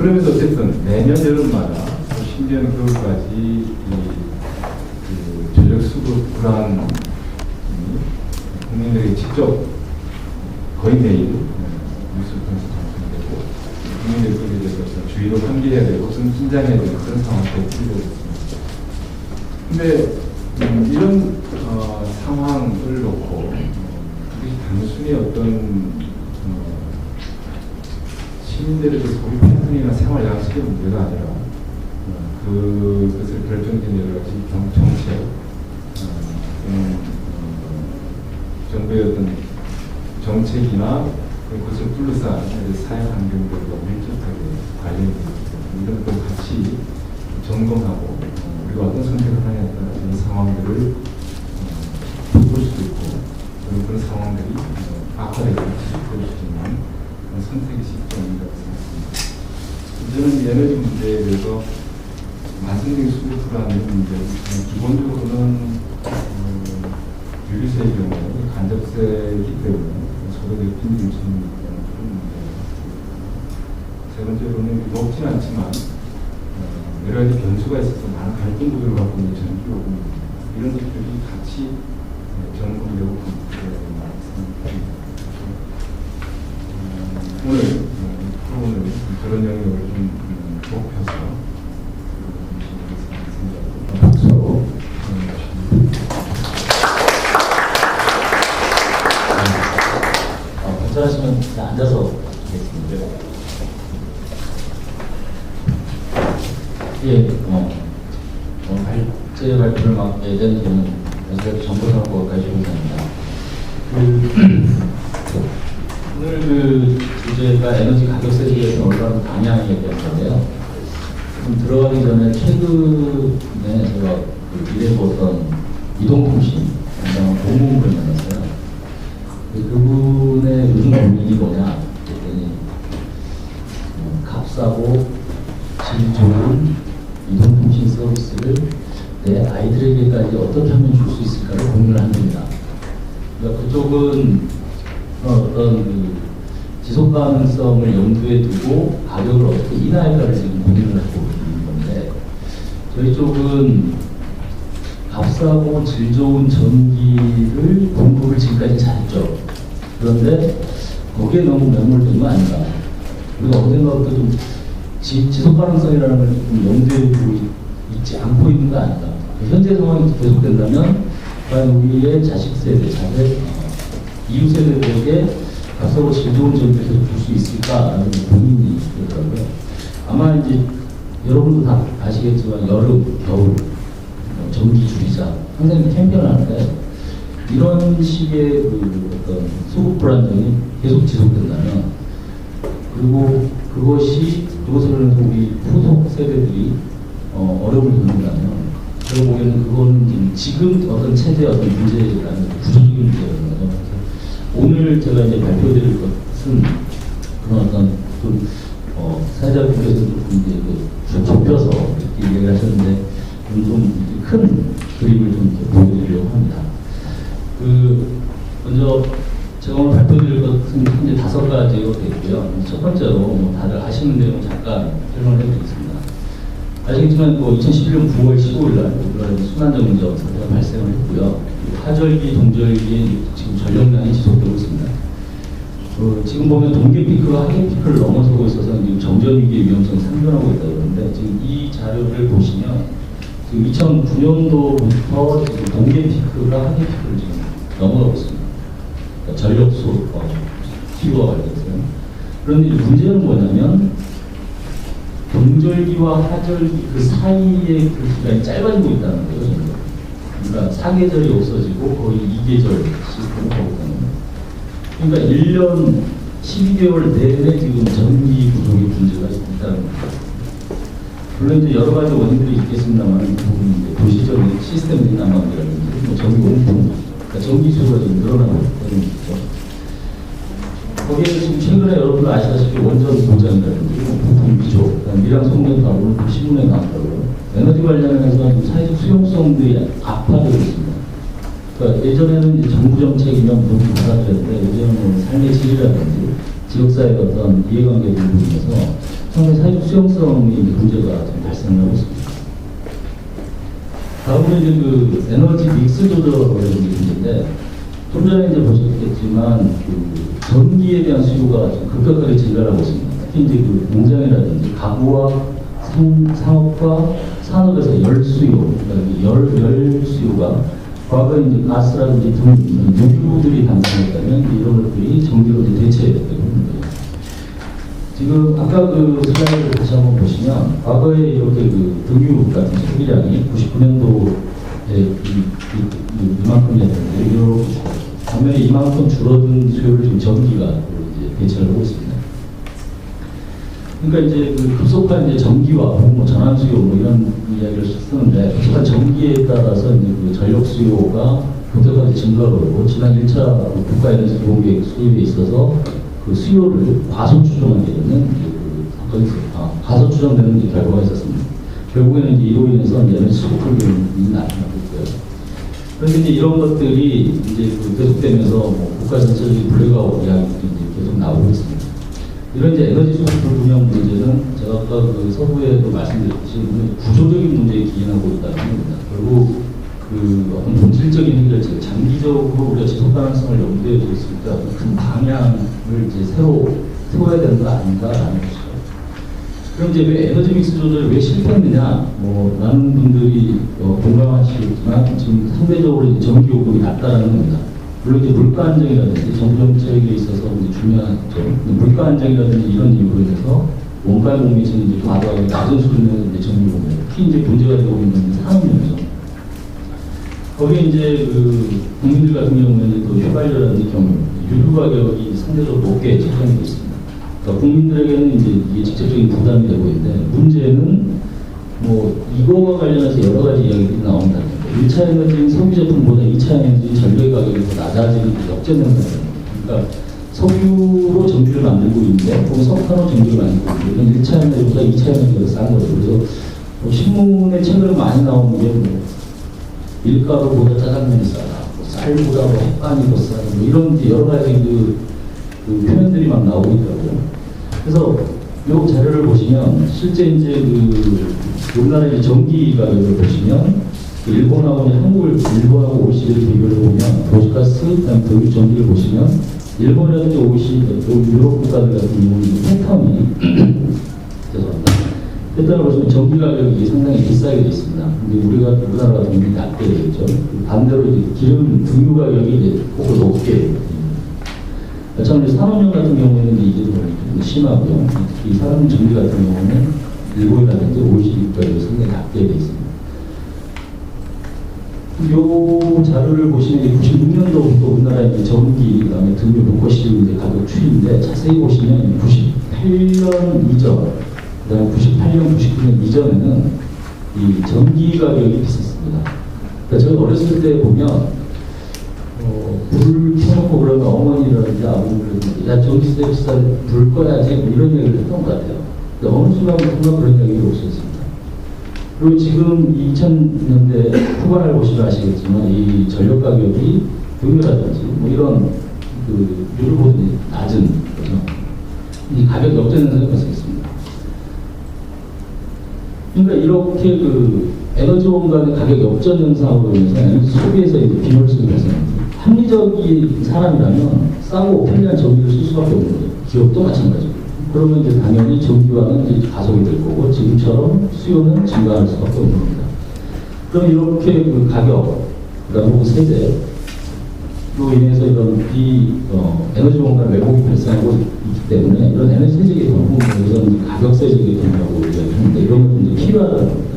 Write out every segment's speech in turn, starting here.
그러면서 어쨌든 매년 여름마다 심지어는 겨울까지 그 전력 수급 불안 국민들에게 직접 거의 매일 뉴스를 통해서 방송되고 국민들이 거기에 대해서 주의로 환기해야 되고 긴장해야 되는 그런 상황이 되고 있습니다. 근데 이런 상황을 놓고 이게 단순히 어떤 시민들에게 소비 패턴이나 생활 양식의 문제가 아니라 그것을 결정된 여러 가지 정책, 정부의 어떤 정책이나 그것을 둘러싼 사회 환경들과 밀접하게 관련되어 있고 이런 걸 같이 점검하고 우리가 어떤 선택을 하냐에 따라 이런 상황들을 바꿀 수도 있고 그런 상황들이 악화되고 지속될 수 있는 그런 선택의 시점이라고 생각합니다. 저는 에너지 문제에 대해서 만성적인 수급 불안의 문제는 기본적으로는 유류세의 경우에 간접세이기 때문에 소득의 빈둥이 치는 그런 문제가 있습니다. 세 번째로는 높진 않지만 여러 가지 변수가 있어서 많은 갈등 구조를 갖고 있는 전기요금 이런 것들이 같이 점검되고 생각합니다. 오늘 프로그램은 그런 영역을 좀 높여서 박수로 하시면 앉아서 하겠습니다. 예, 제 발표를 맡게 된 저는 정보사업과까지 공사입니다. 오늘 그 주제가 에너지 가격세 대해서 올라가는 방향에 대한 건데요. 좀 들어가기 전에 최근에 제가 미래 보던 이동통신 공무원을 만났어요. 그분의 요즘 고민이 뭐냐 그랬더니 값싸고 질 좋은 이동통신 서비스를 내 아이들에게까지 어떻게 하면 줄 수 있을까를 고민을 합니다. 그러니까 그쪽은 어떤 그 지속 가능성을 염두에 두고 가격을 어떻게 인하할까를 지금 고민을 하고 있는 건데 저희 쪽은 값싸고 질 좋은 전기를 공급을 지금까지 잘했죠. 그런데 거기에 너무 매몰된 거 아닌가. 우리가 언젠가부터 좀 지속 가능성이라는 걸 좀 염두에 두고 있지 않고 있는 거 아닌가. 현재 상황이 계속된다면 과연 우리의 자식 세대, 자식, 이웃 세대들에게 값싸고 질 좋은 전기를 줄 수 있을까라는 고민이 있더라고요. 아마 이제 여러분도 다 아시겠지만 여름, 겨울 전기 줄이자 항상 캠페인을 하는데 이런 식의 그 어떤 수급 불안정이 계속 지속된다면 그리고 그것으로 우리 후속 세대들이 어려움을 겪는다면 제가 보기에는 그거는 지금 어떤 체제의 어떤 문제라는 구조적인 문제라는 거죠. 오늘 제가 이제 발표드릴 것은 그런 어떤 좀 사회자분께서 조금 이제 그 좁혀서 이렇게 얘기를 하셨는데 좀 큰 그림을 좀 보여드리려고 합니다. 먼저 제가 오늘 발표드릴 것은 현재 5가지가 되고요. 첫 번째로 다들 아시는 내용 잠깐 설명을 해드리겠습니다. 아시겠지만 2011년 9월 15일 날 순환정전 사태가 발생을 했고요. 하절기, 동절기에 지금 전력량이 지속되고 있습니다. 지금 보면 동계 피크가 하계 피크를 넘어서고 있어서 지금 정전 위기의 위험성이 상존하고 있다고 그러는데 지금 이 자료를 보시면 지금 2009년도부터 지금 동계 피크가 하계 피크를 지금 넘어가고 있습니다. 그러니까 전력수 피부와 관련해서요. 그런데 문제는 뭐냐면 동절기와 하절기 그 사이의 그 기간이 짧아지고 있다는 거예요. 그러니까 사계절이 없어지고 거의 2계절씩 가고 있다는 거예요. 그러니까 1년 12개월 내내 지금 전기 부족의 문제가 있다는 거예요. 물론 이제 여러 가지 원인들이 있겠습니다만 도시적인 시스템 빈난방이라든지 전기 공급, 그러니까 전기 수요가 좀 늘어나고 있다는 거죠. 거기에서 지금 최근에 여러분도 아시다시피 원전 공장이라든지 부품 위조, 미랑 송전도 오늘 신문에 나왔더라고요. 에너지 관련해서 사회적 수용성들이 악화되고 있습니다. 그러니까 예전에는 이제 정부 정책이면 무조건 받아들였는데 요즘은 삶의 질이라든지 지역사회의 어떤 이해관계 부분에서 상당히 사회적 수용성이 문제가 좀 발생하고 있습니다. 다음은 이제 그 에너지 믹스 조절하는 문제인데, 좀 전에 이제 보셨겠지만, 그 전기에 대한 수요가 좀 급격하게 증가하고 있습니다. 특히 이제 그 공장이라든지 가구와 상업과 산업에서 열 수요, 그러니까 열 수요가 과거에 이제 가스라든지 등 유류들이 감소했다면 이런 것들이 전기로 이제 대체되고 있는 거예요. 지금 아까 그 슬라이드를 다시 한번 보시면 과거에 이렇게 그 등유 같은 소비량이 99년도에 이만큼이었는데 이렇게 반면에 이만큼 줄어든 수요를 지금 전기가 이제 대체를 하고 있습니다. 그러니까 이제 그 급속한 이제 전기와 뭐 전환 수요 뭐 이런 이야기를 쓰는데 급속한 전기에 따라서 이제 그 전력 수요가 급격하게 증가하고 지난 1차 국가 에너지 공백 수입에 있어서 그 수요를 과소 추정하게 되는 과소 추정되는 이제 결과가 있었습니다. 결국에는 이제 이로 인해서 에너지 수급 불균이 나타나고 있고요. 그런데 이제 이런 것들이 이제 그 계속되면서 뭐 국가 전체적인 블랙아웃 이야기들이 이제 계속 나오고 있습니다. 이런 이제 에너지 수급 불균형 문제는 제가 아까 그 서부에도 말씀드렸듯이 구조적인 문제에 기인하고 있다는 겁니다. 결국 그 어떤 본질적인 해결책, 장기적으로 우리가 지속 가능성을 염두에 뒀을 때 어떤 큰 방향을 이제 새로 세워야 되는 거 아닌가라는 것이죠. 그럼 이제 왜 에너지 믹스 조절이 왜 실패했느냐? 뭐 많은 분들이 공감하시겠지만 지금 상대적으로 이제 전기 요금이 낮다라는 겁니다. 물론 이제 물가 안정이라든지 정부 정책에 있어서 이제 중요한 점, 물가 안정이라든지 이런 이유로 인해서 원가 공매층이 이제 과도하게 낮은 수준의 이제 전기 요금, 특히 이제 문제가 되고 있는 산업용이죠. 거기에 이제 그 국민들 같은 경우에는 또 휘발유라든지 경유, 유류 가격이 상대적으로 높게 책정되고 있습니다. 그러니까 국민들에게는 이제 이게 직접적인 부담이 되고 있는데 문제는 뭐 이거와 관련해서 여러 가지 이야기들이 나온다. 1차 에너지 석유 제품보다 2차 에너지 전력 가격이 더 낮아지는 역전 현상입니다. 그러니까 석유로 전기를 만들고 있는데 혹은 석탄으로 전기를 만들고 있는데 1차 에너지보다 2차 에너지가 더 싼 거죠. 그래서 뭐 신문에 최근에 많이 나오는 게 뭐 밀가루보다 짜장면이 싸다, 뭐 쌀보다 뭐 햇반이 더 싸다, 뭐 이런 여러 가지 그 표현들이 막 나오고 있더라고요. 그래서 이 자료를 보시면 실제 이제 그 우리나라의 전기 가격을 보시면 일본하고 일본하고 OECD를 비교를 보면 도시가스, 그다음 도유 전기를 보시면 일본이라든지 OECD, 유럽 국가들 같은 경우는 패턴이 죄송합니다. 패턴을 보시면 전기 가격이 상당히 비싸게 되어 있습니다. 근데 우리나라 같은 경우는 낮게 되겠죠. 반대로 이제 기름 등유 가격이 이제 꼭 높게. 참 산업용 같은 경우에는 이게 좀 심하고요. 특히 산업 전기 같은 경우는 일본이라든지 OECD 국가에서 상당히 낮게 되어 있습니다. 이 자료를 보시면 96년도부터 우리나라의 전기, 그 다음에 등유 로커실 가격 추이인데 자세히 보시면 98년 이전, 그 다음에 98년, 99년 이전에는 이 전기 가격이 비쌌습니다. 그러니까 제가 어렸을 때 보면 불 켜놓고 그러면 어머니라든지 아버지라든지 야 전기세 비싸 불 꺼야지 뭐 이런 얘기를 했던 것 같아요. 근데 어느 순간부터 그런 얘기가 없었습니다. 그리고 지금 2000년대 후반을 보시면 아시겠지만 이 전력 가격이 등유라든지 뭐 이런 그 유류보다 낮은 거죠. 이 가격 역전 현상이 발생했습니다. 그러니까 이렇게 그 에너지원 간의 가격 역전 현상으로 인해서 에너지 소비에서 이제 비효율성이 발생합니다. 합리적인 사람이라면 싸고 편리한 전기를 쓸 수밖에 없는 거죠. 기업도 마찬가지고. 그러면 이제 당연히 전기화는 이제 가속이 될 거고 지금처럼 수요는 증가할 수밖에 없는 겁니다. 그럼 이렇게 그 가격, 그다음에 세대로 인해서 이런 에너지 공간 왜곡이 발생하고 있기 때문에 이런 에너지 세제의 경우 여기서는 가격 세제의 경우라고 이야기하는데 이런 것도 이제 필요하다는 겁니다.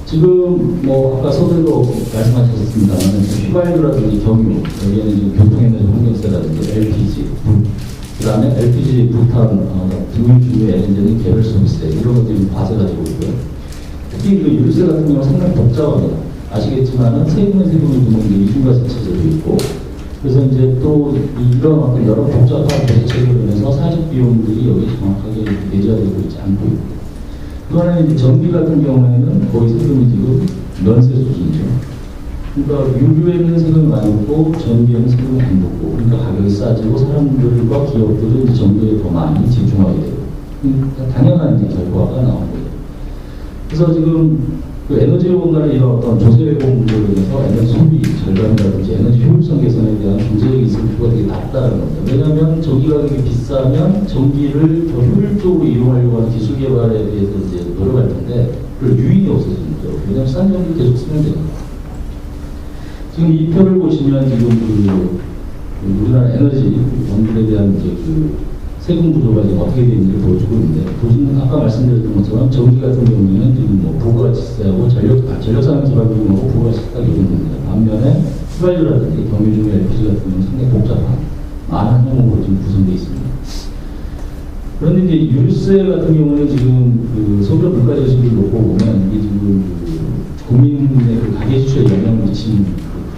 지금 뭐 아까 서두에도 말씀하셨습니다만 휘발유라든지 경유, 여기에는 지금 교통에너지 환경세라든지 LPG, 그 다음에 LPG 부탄 등유 에너지는 개별 서비스세 이런 것들이 과세가 되고 있고요. 특히 그 유류세 같은 경우는 상당히 복잡합니다. 아시겠지만은 세금을 두는 게 이중과세 체제도 있고, 그래서 이제 또 이런 어떤 여러 복잡한 대책으로 인해서 사회적 비용들이 여기 정확하게 내재되고 있지 않고 있고. 그거는 이제 전기 같은 경우에는 거의 세금이 지금 면세 수준이죠. 그러니까 유류에는 세금이 많이 붙고 전기에는 세금이 안 붙고, 그러니까 가격이 싸지고 사람들과 기업들은 이제 전기에 더 많이 집중하게 되고, 당연한 이제 결과가 나온 거예요. 그래서 지금 그 에너지로 간의 이런 어떤 조세 회복 문제로 인해서 에너지 소비 절감이라든지 에너지 효율성 개선에 대한 경제적인 인센티브가 되게 낮다는 겁니다. 왜냐하면 전기 가격이 비싸면 전기를 더 효율적으로 이용하려고 하는 기술 개발에 대해서 이제 노력할 텐데 그 유인이 없어지는 거죠. 왜냐하면 싼 전기 계속 쓰면 되니까. 지금 이 표를 보시면 지금 우리나라 에너지 전기에 대한 이제 세금 구조가 지금 어떻게 되는지를 보여주고 있는데, 보시면 아까 말씀드렸던 것처럼 전기 같은 경우에는 지금 뭐 부가가치세하고 전력산업 기반 비용하고 부가가치세가 요구됩니다. 반면에 휘발유라든지 경유중 LPG 같은 경우는 상당히 복잡한 많은 항목으로 지금 구성되어 있습니다. 그런데 이제 유류세 같은 경우는 지금 소비자 물가 지수를 놓고 보면 이게 지금 국민의 가계 지출에 영향을 미치는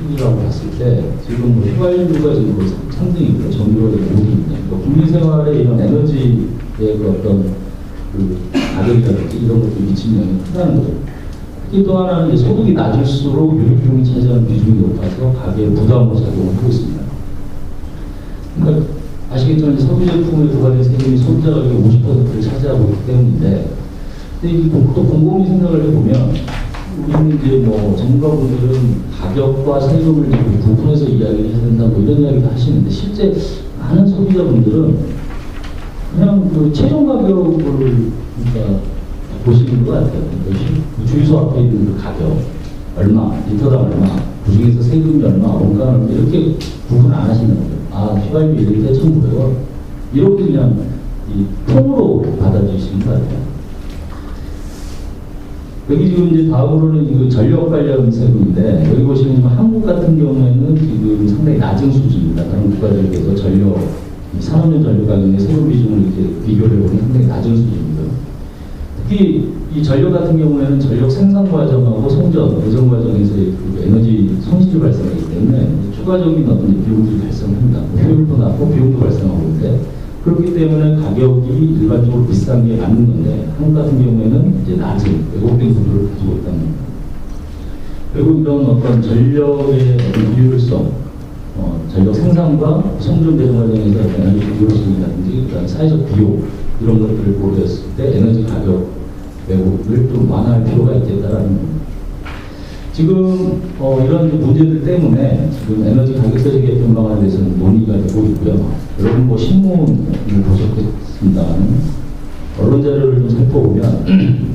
크기라고 봤을 때 지금 뭐 휘발유가 지금 거의 3등이고요. 전기가 5등입니다. 그러니까 국민 생활에 이런 에너지의 어떤 가격이라든지 이런 것들이 미치는 영향이 크다는 거죠. 특히 또 하나는 이제 소득이 낮을수록 유류 비용이 차지하는 비중이 높아서 가계에 부담으로 작용을 하고 있습니다. 그러니까 아시겠지만 소비 제품에 부과된 세금이 소비자 가격의 50%를 차지하고 있기 때문인데, 근데 이게 또 곰곰이 생각을 해보면 우리는 이제 뭐 전문가분들은 가격과 세금을 구분해서 이야기를 해야 된다 뭐 이런 이야기도 하시는데, 실제 많은 소비자분들은 그냥 그 최종 가격을 그러니까 보시는 것 같아요. 그러니까 주유소 앞에 있는 그 가격 얼마, 리터당 얼마, 그중에서 세금이 얼마, 원가는 얼마 이렇게 구분 안 하시는 거예요. 아, 휘발유 1리터에 1,900원 이렇게 그냥 이 통으로 받아주시는 것 같아요. 여기 지금 이제 다음으로는 이거 전력 관련 세금인데, 여기 보시면 지금 한국 같은 경우에는 지금 상당히 낮은 수준입니다. 다른 국가들에 비해서 전력, 산업용 전력 가격의 세금 비중을 이렇게 비교를 해보면 상당히 낮은 수준입니다. 특히 이 전력 같은 경우에는 전력 생산 과정하고 송전, 배정 과정에서의 그 에너지 손실이 발생하기 때문에 추가적인 어떤 비용들이 발생합니다. 효율도 낮고 비용도 발생하고 있는데, 그렇기 때문에 가격이 일반적으로 비싼 게 맞는 건데, 한국 같은 경우에는 이제 낮은 왜곡된 구조를 가지고 있다는 겁니다. 결국 이런 어떤 전력의 어떤 효율성, 전력 생산과 송전 배정 과정에서 에너지 효율성이라든지 그다음에 사회적 비용 이런 것들을 고려했을 때 에너지 가격 왜곡을 좀 완화할 필요가 있겠다라는 겁니다. 지금 이런 문제들 때문에 지금 에너지 가격세 개편 방안에 대해서는 논의가 되고 있고요. 여러분 뭐 신문을 보셨겠습니다만 언론 자료를 좀 살펴보면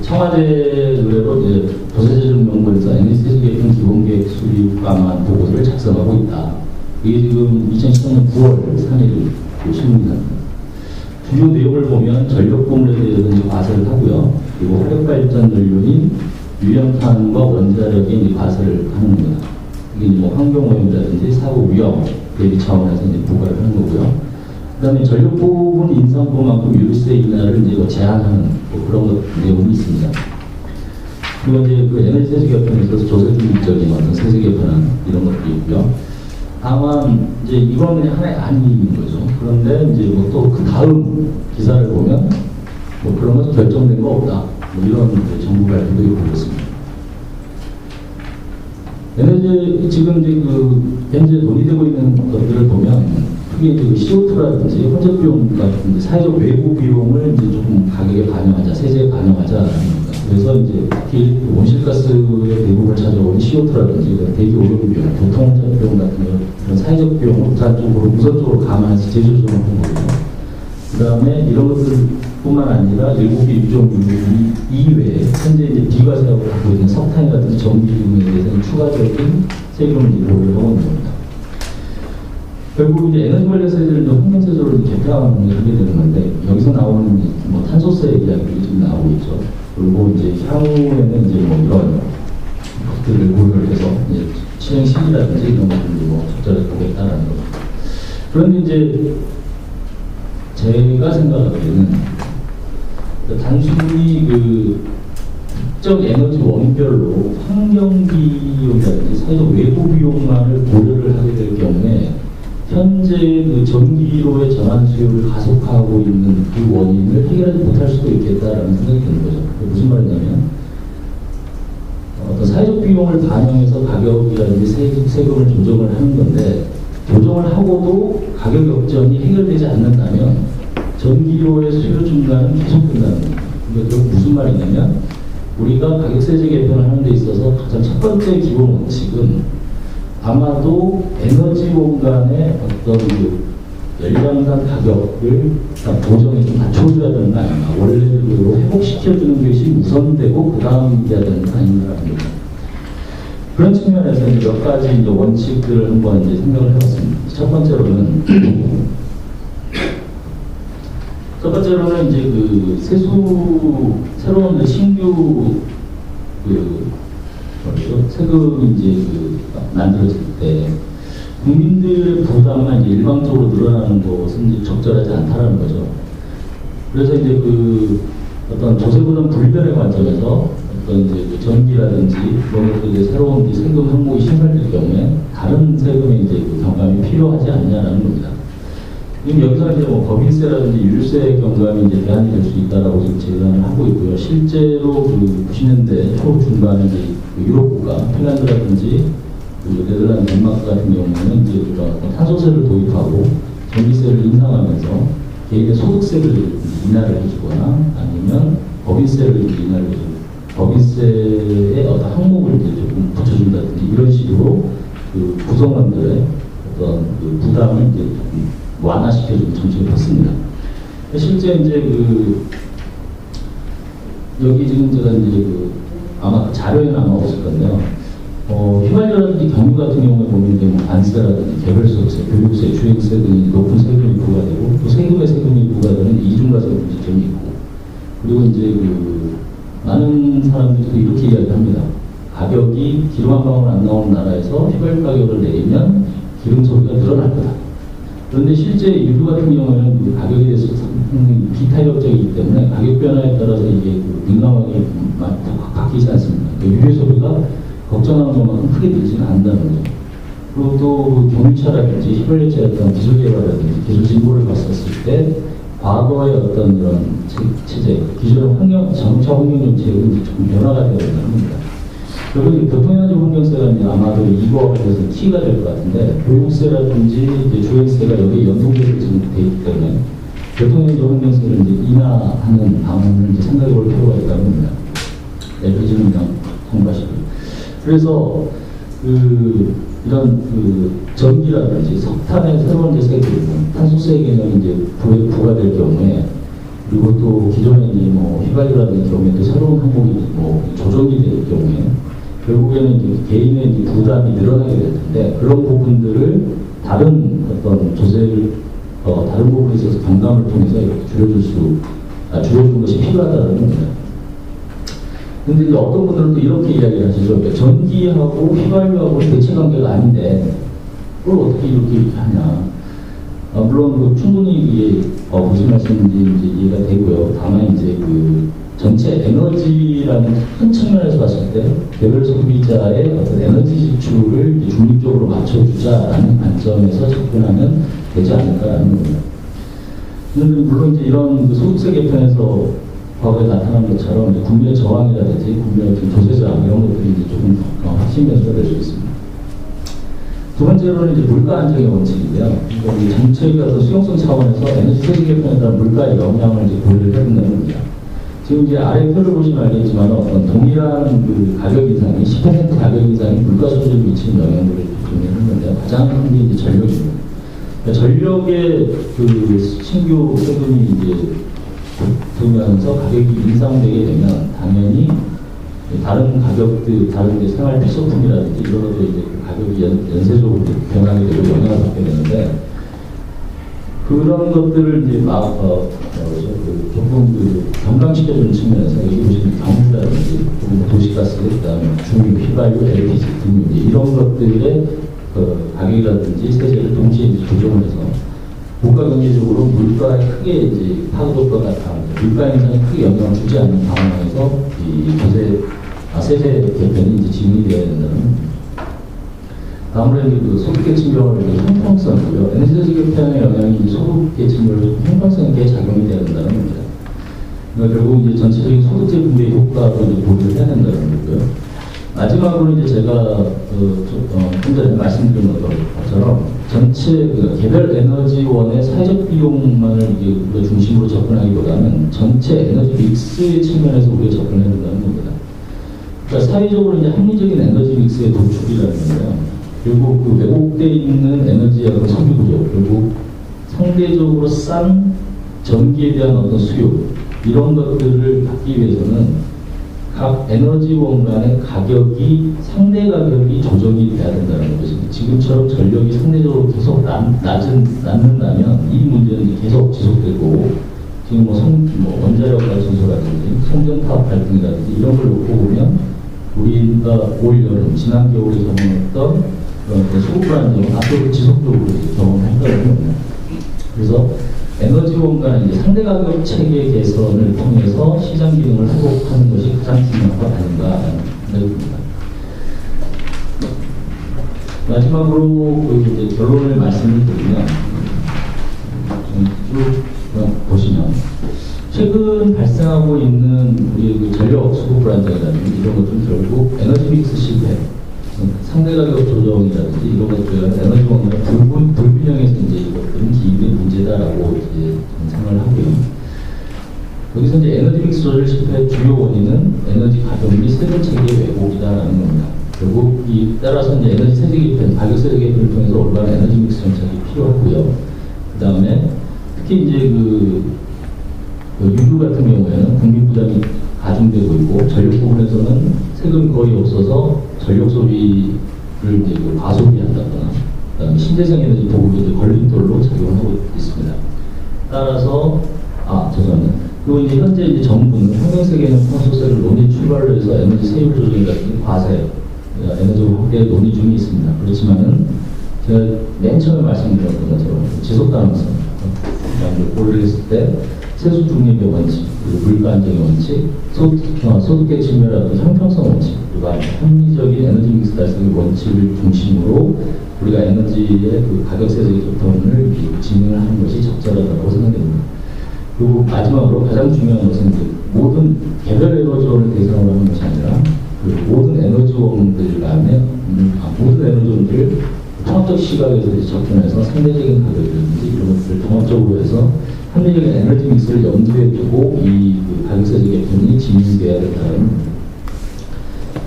청와대 의뢰로 이제 도시재정연구원에서 에너지 개편 기본계획 수립 방안 보고서를 작성하고 있다. 이게 지금 2013년 9월 3일 그 신문입니다. 주요 내용을 보면 전력 공급에 대해서는 과세를 하고요. 그리고 화력발전 연료인 유연탄과 원자력에 이제 과세를 하는 겁니다. 이게 이제 뭐 환경오염이라든지 사고 위험 대비 차원에서 이제 부과를 하는 거고요. 그다음에 전력 부분 인상분만큼 유류세 인하를 이제 뭐 제한하는 뭐 그런 것 내용이 있습니다. 그리고 이제 그 에너지 세제 개편에 있어서 조세적인 어떤 세제 개편안 이런 것도 있고요. 다만 이제 이거는 그냥 하나의 안인 거죠. 그런데 이제 뭐 또 그 다음 기사를 보면 뭐 그런 것도 결정된 거 없다. 뭐 이런 정부 발표도 있고 그렇습니다. 에너지 지금 이제 그 현재 논의되고 있는 것들을 보면 크게 이제 CO2라든지 혼잡 비용 같은 사회적 외부 비용을 이제 조금 가격에 반영하자, 세제에 반영하자라는 겁니다. 그래서 이제 특히 온실가스의 대부분을 차지하고 CO2라든지 대기 오염 비용, 교통 혼잡 비용 같은 그런 사회적 비용을 우선적으로 감안해서 제조적으로 한 거고요. 그 다음에 이런 것들뿐만 아니라 일곱 개 유종 유류 이외에 현재 이제 비과세하고 갖고 있는 석탄이라든지 전기 비용에 대해서는 추가적인 세금을 고려를 하고 있는 겁니다. 결국 이제 에너지 관련 세제를 환경세제로 개편하게 되는 건데, 여기서 나오는 뭐 탄소세 이야기들이 지금 나오고 있죠. 그리고 이제 향후에는 이제 뭐 이런 것들을 고려를 해서 이제 시행 시기라든지 이런 것들을 뭐 적절히 보겠다라는 거죠. 그런데 이제 제가 생각하기에는 단순히 그 특정 에너지 원별로 환경 비용이라든지 사회적 외부 비용만을 고려를 하게 될 경우에 현재 그 전기로의 전환 수요를 가속화하고 있는 그 원인을 해결하지 못할 수도 있겠다라는 생각이 드는 거죠. 무슨 말이냐면 어떤 사회적 비용을 반영해서 가격이라든지 세금을 조정을 하는 건데, 조정을 하고도 가격 역전이 해결되지 않는다면 전기료의 수요 증가는 계속된다는 겁니다. 그러니까 결국 무슨 말이냐면, 우리가 가격세제 개편을 하는 데 있어서 가장 첫 번째 기본 원칙은 아마도 에너지 공간의 어떤 그 연료당 가격을 보정에 좀 낮춰줘야 되는 거 아닌가. 원래대로 회복시켜주는 것이 우선되고 그 다음 해야 되는 거 아닌가 합니다. 그런 측면에서 이제 몇 가지 이제 원칙들을 한번 이제 생각을 해봤습니다. 첫 번째로는 이제 그 새로운 신규 세금이 이제 만들어질 때 국민들의 부담만 이제 일방적으로 늘어나는 것은 이제 적절하지 않다라는 거죠. 그래서 이제 어떤 조세부담 분별의 관점에서 어떤 이제 전기라든지 그런 것들이 새로운 이제 세금 항목이 신설될 경우에 다른 세금의 이제 경감이 필요하지 않냐라는 겁니다. 지금 여기서 이제 뭐 법인세라든지 유류세 경감이 이제 대안이 될 수 있다라고 지금 제안을 하고 있고요. 실제로 90년대 초 중반에 이제 유럽 국가, 핀란드라든지 네덜란드, 덴마크 같은 경우는 이제 탄소세를 도입하고 전기세를 인상하면서 개인의 소득세를 인하를 해주거나 아니면 법인세를 인하를 해주고 법인세의 어떤 항목을 이제 조금 붙여준다든지 이런 식으로 구성원들의 어떤 부담을 이제 조금 완화시켜주는 정책을 했습니다. 실제 이제 여기 지금 제가 이제 아마 자료에는 아마 없을 건데요. 휘발유라든지 경유 같은 경우에 보면 이제 뭐 관세라든지 개별소득세, 교육세, 주행세 등이 높은 세금이 부과되고 또 세금이 부과되는 이중과세 문제점이 있고 그리고 이제 많은 사람들이 이렇게 이야기합니다. 가격이 기름 한 방울 안 나오는 나라에서 휘발유 가격을 내리면 기름 소비가 늘어날 거다. 그런데 실제 유류 같은 경우에는 가격에 대해서 상당히 비탄력적이기 때문에 가격 변화에 따라서 이게 민감하게 바뀌지 않습니다. 유류 소비가 걱정하는 것만큼 크게 늘지는 않는다는 거죠. 그리고 또 경유차라든지 휘발유차에 어떤 기술 개발이라든지 기술 진보를 봤었을 때 과거의 어떤 이런 체제, 기존의 자동차 환경 정책은 조금 변화가 되어야 된다는 겁니다. 그리고 교통에너지 환경세가 이제 아마도 이거에 대해서 키가 될 것 같은데 교육세라든지 주행세가 여기에 연동돼서 지금 돼 있기 때문에 교통에너지 환경세를 이제 인하하는 방안을 이제 생각해 볼 필요가 있다는 겁니다. LPG는 그냥 통과시키고. 그래서 이런 전기라든지 석탄의 새로운 세금, 탄소세 개념이 이제 부과될 경우에 그리고 또 기존에 이제 뭐 휘발유라든지 경우에 또 새로운 항목이 뭐 조정이 될 경우에 결국에는 이제 개인의 이제 부담이 늘어나게 될 텐데 그런 부분들을 다른 어떤 조세를 다른 부분에 있어서 경감을 통해서 이렇게 줄여주는 것이 필요하다는 겁니다. 근데 이제 어떤 분들은 또 이렇게 이야기를 하시죠. 그러니까 전기하고 휘발유하고 대체 관계가 아닌데 그걸 어떻게 이렇게 하냐. 물론 충분히 이게 무슨 말씀인지 이제 이해가 되고요. 다만 이제 전체 에너지라는 큰 측면에서 봤을 때 개별 소비자의 어떤 에너지 지출을 이제 중립적으로 맞춰주자라는 관점에서 접근하면 되지 않을까라는 겁니다. 그런데 물론 이제 이런 소득세 개편에서 과거에 나타난 것처럼 이제 국민의 저항이라든지 국민의 조세 저항 이런 것들이 이제 조금 핵심 변수가 될 수 있습니다. 두 번째로는 이제 물가 안정의 원칙인데요. 그러니까 정책의 어떤 수용성 차원에서 에너지 세제 개편에 따른 물가의 영향을 이제 고려를 해야 된다는 겁니다. 지금 이제 아래 표를 보시면 알겠지만 어떤 동일한 가격 인상이 10% 가격 인상이 물가 수준에 미치는 영향들을 고민했는데요. 가장 큰 게 이제 전력입니다. 그러니까 전력의 신규 세금이 이제 들면서 가격이 인상되게 되면 당연히 다른 가격들, 다른 생활 필수품이라든지 이런 것도 이제 가격이 연쇄적으로 변하게 되고 영향을 받게 되는데 그런 것들을 이제 조금 경감시켜주는 측면에서 여기 보시면 경유라든지 도시가스, 그다음에 중유, 휘발유, LPG 등 이런 것들의 가격이라든지 세제를 동시에 이제 조정을 해서 국가 경제적으로 물가에 크게 이제 파급효과가 나타납니다. 물가 인상에 크게 영향을 주지 않는 상황에서 이 세제 개편이 이제 진행이 되어야 된다는 겁니다. 다음으로 소득계층별로 형평성이고요. 에너지 세제 개편의 영향이 소득계층별로 형평성 있게 작용이 되어야 된다는 겁니다. 그러니까 결국 이제 전체적인 소득세 분배 효과도 이제 고려를 해야 된다는 거고요. 마지막으로 이제 제가 좀 전에 말씀드린 것처럼 전체 그 개별 에너지원의 사회적 비용만을 이제 우리가 중심으로 접근하기보다는 전체 에너지 믹스의 측면에서 우리가 접근해야 된다는 겁니다. 그러니까 사회적으로 이제 합리적인 에너지 믹스의 도출이라는 거예요. 그리고 그 왜곡되어 있는 에너지의 어떤 소비 구조, 그리고 상대적으로 싼 전기에 대한 어떤 수요, 이런 것들을 받기 위해서는 각 에너지원 간의 가격이 상대 가격이 조정이 돼야 된다는 거죠. 지금처럼 전력이 상대적으로 계속 낮는다면 이 문제는 계속 지속되고, 지금 뭐 원자력 발전소라든지 송전파업 발등이라든지 이런 걸 놓고 보면 우리가 올 여름 지난 겨울에 경험했던 그런 수급 불안정은 앞으로 지속적으로 경험할 거거든요. 그래서 에너지원 간 이제 상대 가격 체계 개선을 통해서 시장 기능을 회복하는 것이 가장 중요한 것 아닌가 생각이 듭니다. 마지막으로 그 이제 결론을 말씀을 드리면 쭉 보시면 최근 발생하고 있는 우리 그 전력 수급 불안정이라든지 이런 것들은 결국 에너지 믹스 실패, 상대 가격 조정이라든지 이런 것들은 에너지원과 불균형에서 이제 이것들은 기인의 문제다라고 이제 생각을 하고요. 여기서 이제 에너지 믹스 조절 실패의 주요 원인은 에너지 가격 및 세금 체계의 왜곡이다라는 겁니다. 결국 따라서 이제 에너지 세제 개편, 가격 세제 개편을 통해서 올바른 에너지 믹스 정책이 필요하고요. 그 다음에 특히 이제 그 유류 같은 경우에는 국민 부담이 가중되고 있고, 전력 부분에서는 세금이 거의 없어서 전력 소비를 이제 과소비한다거나, 그다음에 신재생 에너지 보급이 이제 걸림돌로 작용하고 있습니다. 따라서 죄송합니다. 그리고 이제 현재 이제 정부는 환경세계는 탄소세를 논의 출발로 해서 에너지 세율 조정 같은 과세, 에너지 확대 논의 중에 있습니다. 그렇지만은 제가 맨 처음에 말씀드렸던 것처럼 지속 가능성, 고려를 했을 때 세수 중립의 원칙, 그리고 물가 안정의 원칙, 소득의 측면이라든지 형평성 원칙, 그리고 합리적인 에너지 믹스 달성의 원칙을 중심으로 우리가 에너지의 그 가격 세제 개편을 진행을 하는 것이 적절하다고 생각됩니다. 그리고 마지막으로 가장 중요한 것은 모든 개별 에너지원을 대상으로 하는 것이 아니라 그 모든 에너지원들 간에 모든 에너지원들을 통합적 시각에서 접근해서 상대적인 가격이라든지 이런 것들을 통합적으로 해서 합리적인 에너지 믹스를 염두에 두고 이 가격세제 개편이 진행돼야 된다는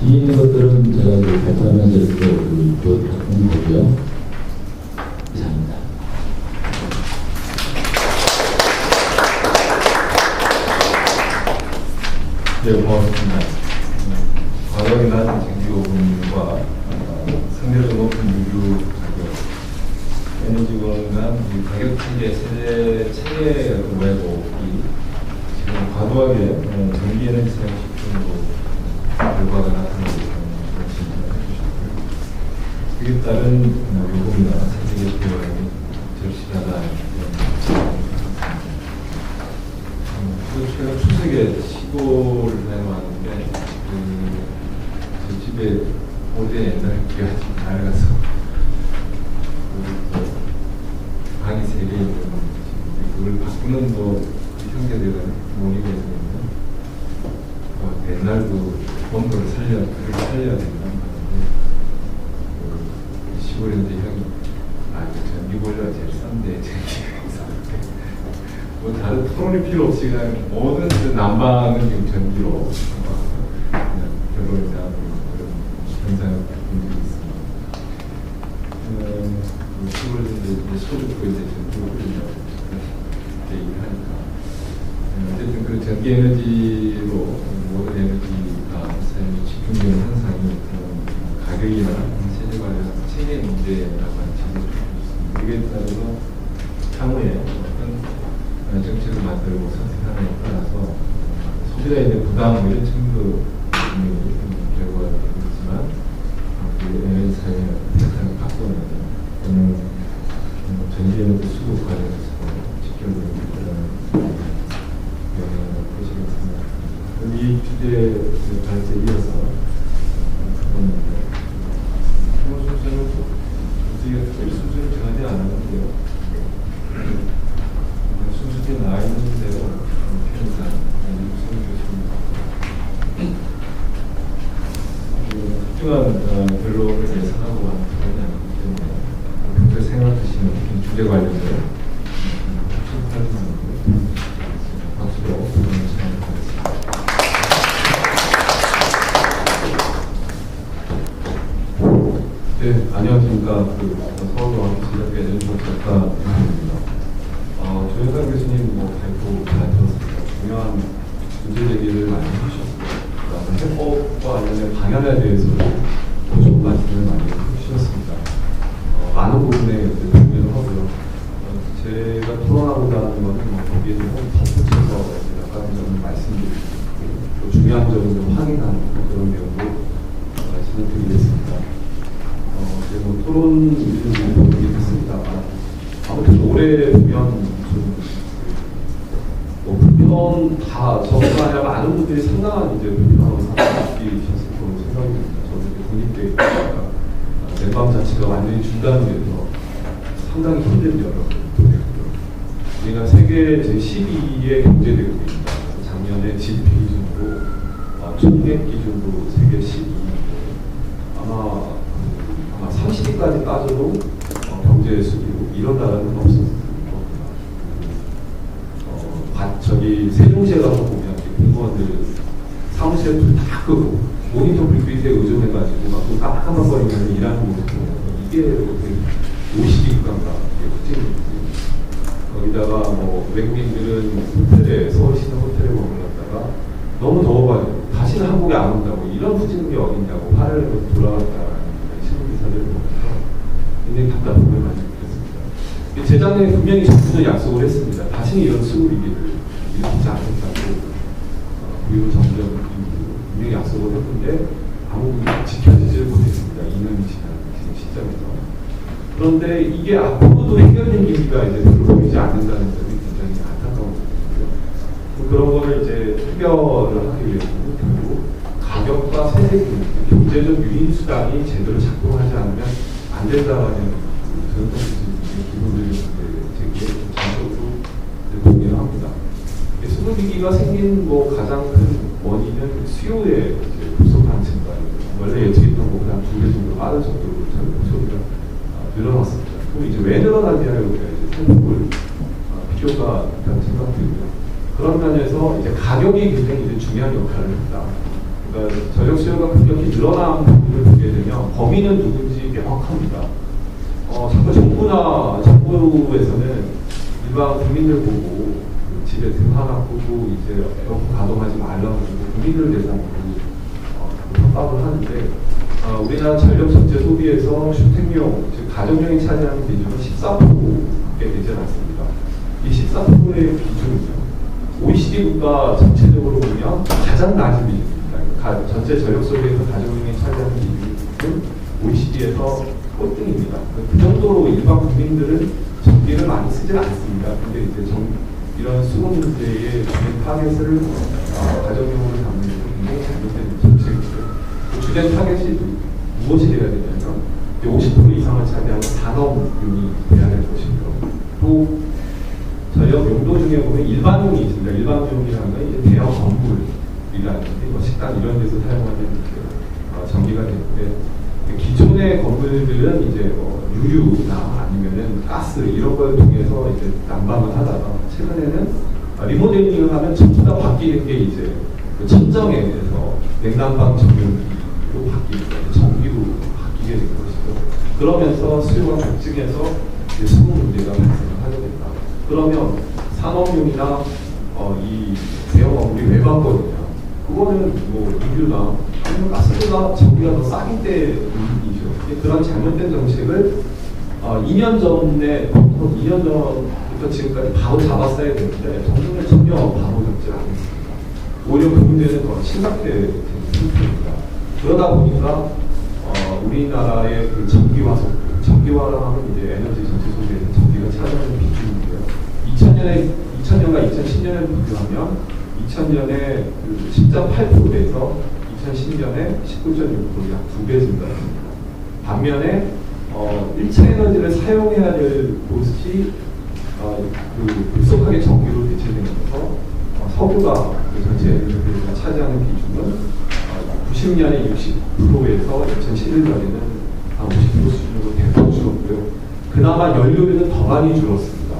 뒤에 있는 것들은 제가 발표하면서 이렇게 보여드렸던 거고요. 이상입니다. 네, 고맙습니다. 가격이 낮은 전기요금과 상대적으로 높은 유류 가격, 에너지원 간 가격 체계 왜곡이 지금 과도하게 전기 에너지 사용 집중으로 결과가 나타나고 있다는 말씀을 해주셨고요. 그에 따른 요금이나 세제 개편이 절실하다. 제가 추석에 시골을 다녀왔는데 제 집에 오래 옛날 기가 좀 낡아서 방이 3개 있는 집인데 그걸 바꾸는 형제들과 논의가 있거든요. 옛날도 본도를 살려야 된다는 말인데 시골에 이제 형이 전기보일러가 제일 싼데 전기가 뭐 다른 토론이 필요 없이 그냥 모든 난방은 지금 전기로 그냥 결론을 내는 그런 현상을 본 적이 있습니다. 시골에 이제 소득도 이제 전기로 얘기를 하니까 어쨌든 그 전기 에너지로 모든 에너지가 사용이 집중되는 현상이 가격이나 세제 관련 체계 문제라고 하는 지적을 있습니다. 이게 따라서 향후에 정책을 만들고 선택하느냐에 따라서 소비자인의 부담 이런 측면도 결과가 되겠지만 에너지 사용의 패턴을 바꾸는 또는 전기에너지 수급 관련해서 직결되는 그런 영향을 보시겠습니다. 이 주제에 이어서 그건데 순서는 우리가 특별히 순서를 정하지 않았는데요. 순수히 나와 있는 대로 편의상 말씀 주십니다. 물론을 예상하고 하는 않기 때문에 평소에 생각하시는 주제 관련된 박수로 진행하겠습니다. 네, 안녕하십니까. 서울대학교 제작계는 박작가입니다. 조영상 교수님 발표 잘 들었습니다. 중요한 문제 제기를 많이 해주셨습니다. 해법과 관련된 방향에 대해서도 좋은 말씀을 많이 해주셨습니다. 많은 부분에 동의를 하고요. 제가 토론하고자 하는 것은 거기에 좀 덧붙여서 약간 좀 말씀드리고 또 중요한 점을 좀 확인하는 그런 내용도 말씀을 드리겠습니다. 토론 좀 모르겠습니다만 아무튼 올해 보면 불편 다 저뿐만 아니라 많은 분들이 상당한 불편하고 느끼셨을 거로 생각이 듭니다. 저도 국립대에 있다가 랜방 자체가 완전히 중단이 돼서 상당히 힘든 여력도 되고요. 우리가 세계 제12위의 경제대국입니다. 작년에 GDP 기준으로 총객 기준으로 세계 12위인데 아마 30위까지 따져도 경제 수기로 이런 나라는 없었을 겁니다. 저기 세종시에 가서 보면 공무원들 사무실에 불 다 끄고 모니터 불빛에 의존해가지고 막 깜깜깜깜거리면서 일하는 모습 보면 이게 OECD 국가인가 특징이지. 거기다가 외국인들은 호텔에 서울시내 호텔에 머물렀다가 너무 더워가지고 다시는 한국에 안 온다고 이런 후진국이 어딨냐고 화를 내고 돌아갔다. 신문기사들을 보면서 굉장히 답답함을 많이 느꼈습니다. 재작년에 분명히 정부는 약속을 했습니다. 다시는 이런 수급위기를 일으키지 않겠다고 그리고 점점 분명히 약속을 했는데 아무것도 지켜지지를 못했습니다. 2년이 지난 지금 시점에서. 그런데 이게 앞으로도 해결된 기미가 별로 보이지 않는다는 점이 굉장히 안타까운 거고요. 그런 거를 해결을 하기 위해서는 결국 가격과 세대기, 경제적 유인 수단이 제대로 작동하지 않으면 안 된다는 그런 기본적인 제기에 전적으로 동의를 합니다. 수급위기가 생긴 가장 큰 원인은 수요의 급속한 증가입니다. 원래 예측했던 것보다 한 2배 정도 빠른 속도로 소비가 늘어났습니다. 그럼 이제 왜 늘어났냐를 우리가 살펴볼 필요가 있다고 생각되고요. 그런 면에서 가격이 굉장히 중요한 역할을 했다. 그러니까 전력 수요가 급격히 늘어난 부분을 보게 되면 범위는 누군지 명확합니다. 자꾸 정부에서는 일반 국민들 보고 집에 등 하나 끄고 에어컨 가동하지 말라고 국민들 대상으로 협박을 하는데 우리나라 전력 전체 소비에서 주택용, 즉 가정용이 차지하는 비중은 14%에 되지 않습니다. 이 14%의 비중은요. OECD 국가 전체적으로 보면 가장 낮은 비중입니다. 전체 전력 소비에서 가정용이 차지하는 비중은 OECD에서 꼴등입니다. 그 정도로 일반 국민들은 전기를 많이 쓰지 않습니다. 근데 이런 수급 문제의 주된 타겟을 가정용으로 담는 게 굉장히 잘못된 정책이고요. 그 주된 타겟이 무엇이 되어야 되냐면 50% 이상을 차지하는 산업용이 돼야 될 것이고요. 또 전력 용도 중에 보면 일반용이 있습니다. 일반용이라는 건 대형 건물이라든지 식당 이런 데서 사용하는 전기가 되는데 기존의 건물들은 유류나 아니면은 가스 이런 걸 통해서 난방을 하다가 최근에는 리모델링을 하면 전부 다 바뀌는 게 그 천정에서 냉난방 전용기로 바뀌고 전기로 바뀌게 된 것이죠. 그러면서 수요가 급증해서 수급 문제가 발생을 하게 된다. 그러면 산업용이나 이 대형 건물이 왜 바뀌거든요. 그거는 유류나 아니면 가스보다 전기가 더 싸기 때문이죠. 그런 잘못된 정책을 2년 전부터 지금까지 바로 잡았어야 되는데 정부는 전혀 바로 잡지 않았습니다. 오히려 그 문제는 더 심각해진 상태입니다. 그러다 보니까 우리나라의 그 전기화 속도, 전기화라 하면 에너지 전체 소비에서 전기가 차지하는 비중인데요. 2000년과 2010년을 비교하면 2000년에 10.8%에서 2010년에 19.6% 약 2배 증가했습니다. 반면에 1차 에너지를 사용해야 될 곳이 급속하게 전기로 대체되면서 석유가 전체 에너지가 차지하는 비중은 90년에 60%에서 2011년에는 한 50% 수준으로 대폭 줄었고요. 그나마 연료비는 더 많이 줄었습니다.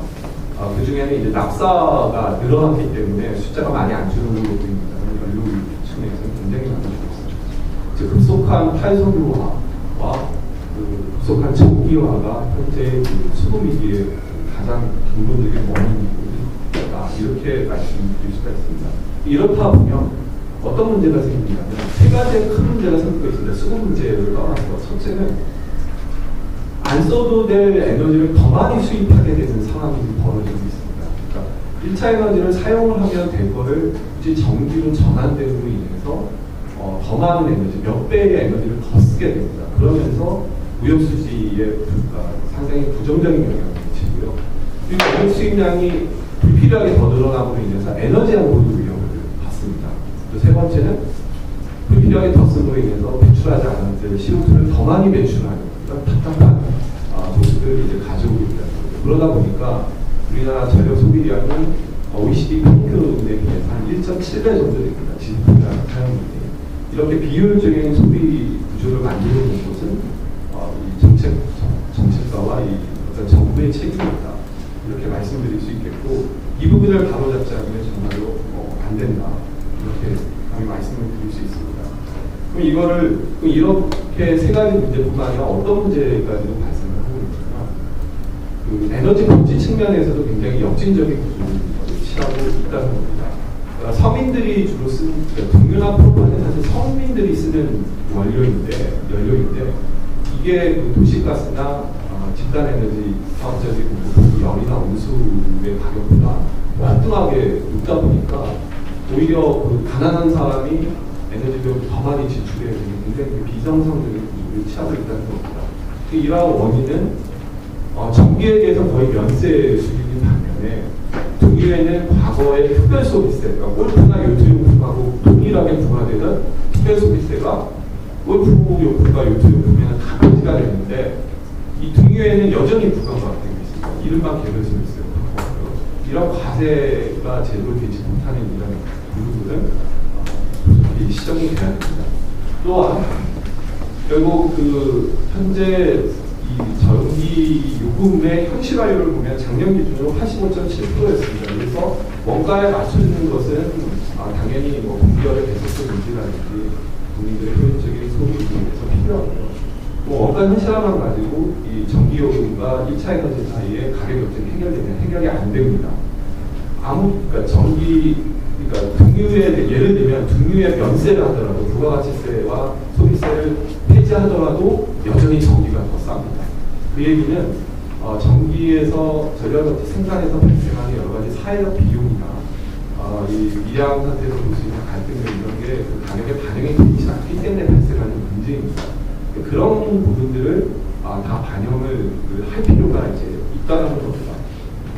그 중에는 이제 naps가 늘어났기 때문에 숫자가 많이 안 줄은 걸로 보입니다. 연료 측면에서는 굉장히 많이 줄었습니다. 즉 급속한 탈석유화와 그 급속한 전기화가 현재 그 수급위기의 가장 근본적인 원인이다, 이렇게 말씀드릴 수가 있습니다. 이렇다 보면 어떤 문제가 생기냐면 세 가지의 큰 문제가 생기고 있습니다. 수급 문제를 떠나서 첫째는 안 써도 될 에너지를 더 많이 수입하게 되는 상황이 벌어지고 있습니다. 그러니까 1차 에너지를 사용을 하면 될 거를 굳이 전기로 전환됨으로 인해서 더 많은 에너지, 몇 배의 에너지를 더 쓰게 됩니다. 그러면서 무역수지에 상당히 부정적인 영향을 미치고요. 그리고 에너지 수입량이 불필요하게 더 늘어남으로 인해서 에너지 안보도 위험을 받습니다. 또 세 번째는 불필요하게 더 쓰므로 인해서 배출하지 않은 CO2를 더 많이 배출하는 그런 답답한 모습을 이제 가져오고 있다는 거죠. 그러다 보니까 우리나라 전력 소비량은 OECD 평균에 비해서 한 1.7배 정도 됩니다. 지속량 사용률이. 이렇게 비효율적인 소비 구조를 만들어 놓은 것은 이 정책가와 이 어떤 정부의 책임이다, 이렇게 말씀드릴 수 있겠고, 이 부분을 바로잡지 않으면 정말로 안 된다, 이렇게 말씀을 드릴 수 있습니다. 그럼 이거를 이렇게 세 가지 문제뿐만 아니라 어떤 문제까지도 발생을 하고 있느냐, 그 에너지 복지 측면에서도 굉장히 역진적인 구조를 취하고 있다는 겁니다. 그러니까 서민들이 주로 쓰는, 그러니까 동유나 프로판은 사실 서민들이 쓰는 연료인데 이게 그 도시가스나 집단에너지 사업자들이 열이나 온수의 가격보다 월등하게 높다 보니까 오히려 그 가난한 사람이 에너지를 더 많이 지출해야 되는 굉장히 비정상적인 구조를 취하고 있다는 겁니다. 이러한 원인은 전기에 대해서 거의 면세 수준인 반면에 동유에는 과거의 특별소비세, 그러니까 골프나 요트용품하고 동일하게 부과되던 특별소비세가 골프용품과 요트용품에는 다 표시가 되는데 이 동유에는 여전히 부과가 되고 있습니다. 이른바 개별소비세로. 이런 과세가 제대로 되지 못하는 이런 부분들은 시정이 돼야 됩니다. 또한 결국 그 현재 이 전기 요금의 현실화율을 보면 작년 기준으로 85.7%였습니다. 그래서 원가에 맞춰주는 것은 당연히 뭐 공기열의 배속도 문제라든지 국민들의 효율적인 소비를 위해서 필요하고요. 뭐 원가 현실화만 가지고 이 전기요금과 1차 에너지 사이의 가격 경쟁이 해결되면 해결이 안 됩니다. 그러니까 그러니까 등유의 예를 들면 등유의 면세를 하더라도 부가가치세와 소비세를 폐지하더라도 여전히 전기가 더 쌉니다. 그 얘기는 전기에서 전력업체 생산에서 발생하는 여러 가지 사회적 비용이나 이 미량 상태에서 볼 수 있는 갈등들 이런 게 그 가격에 반영이 되지 않기 때문에 발생하는 문제입니다. 그런 부분들을 다 반영을 할 필요가 이제 있다는 겁니다.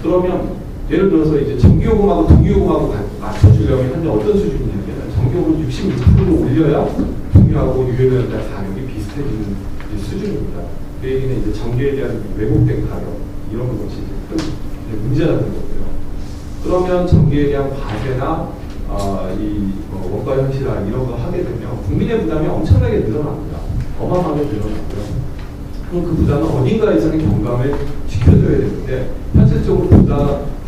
그러면 예를 들어서 이제 전기요금하고 등유요금하고 맞춰주려면 현재 어떤 수준이냐면 전기요금을 66%로 올려야 등유하고 유효연자 가격이 비슷해지는 수준입니다. 그 얘기는 이제 전기에 대한 왜곡된 가격 이런 것이 큰 문제라는 거고요. 그러면 전기에 대한 과세나 원가 현실화 이런 거 하게 되면 국민의 부담이 엄청나게 늘어납니다. 어마어마하게 늘어나고요. 그럼 그 부담은 어딘가에서는 경감을 지켜줘야 되는데 현실적으로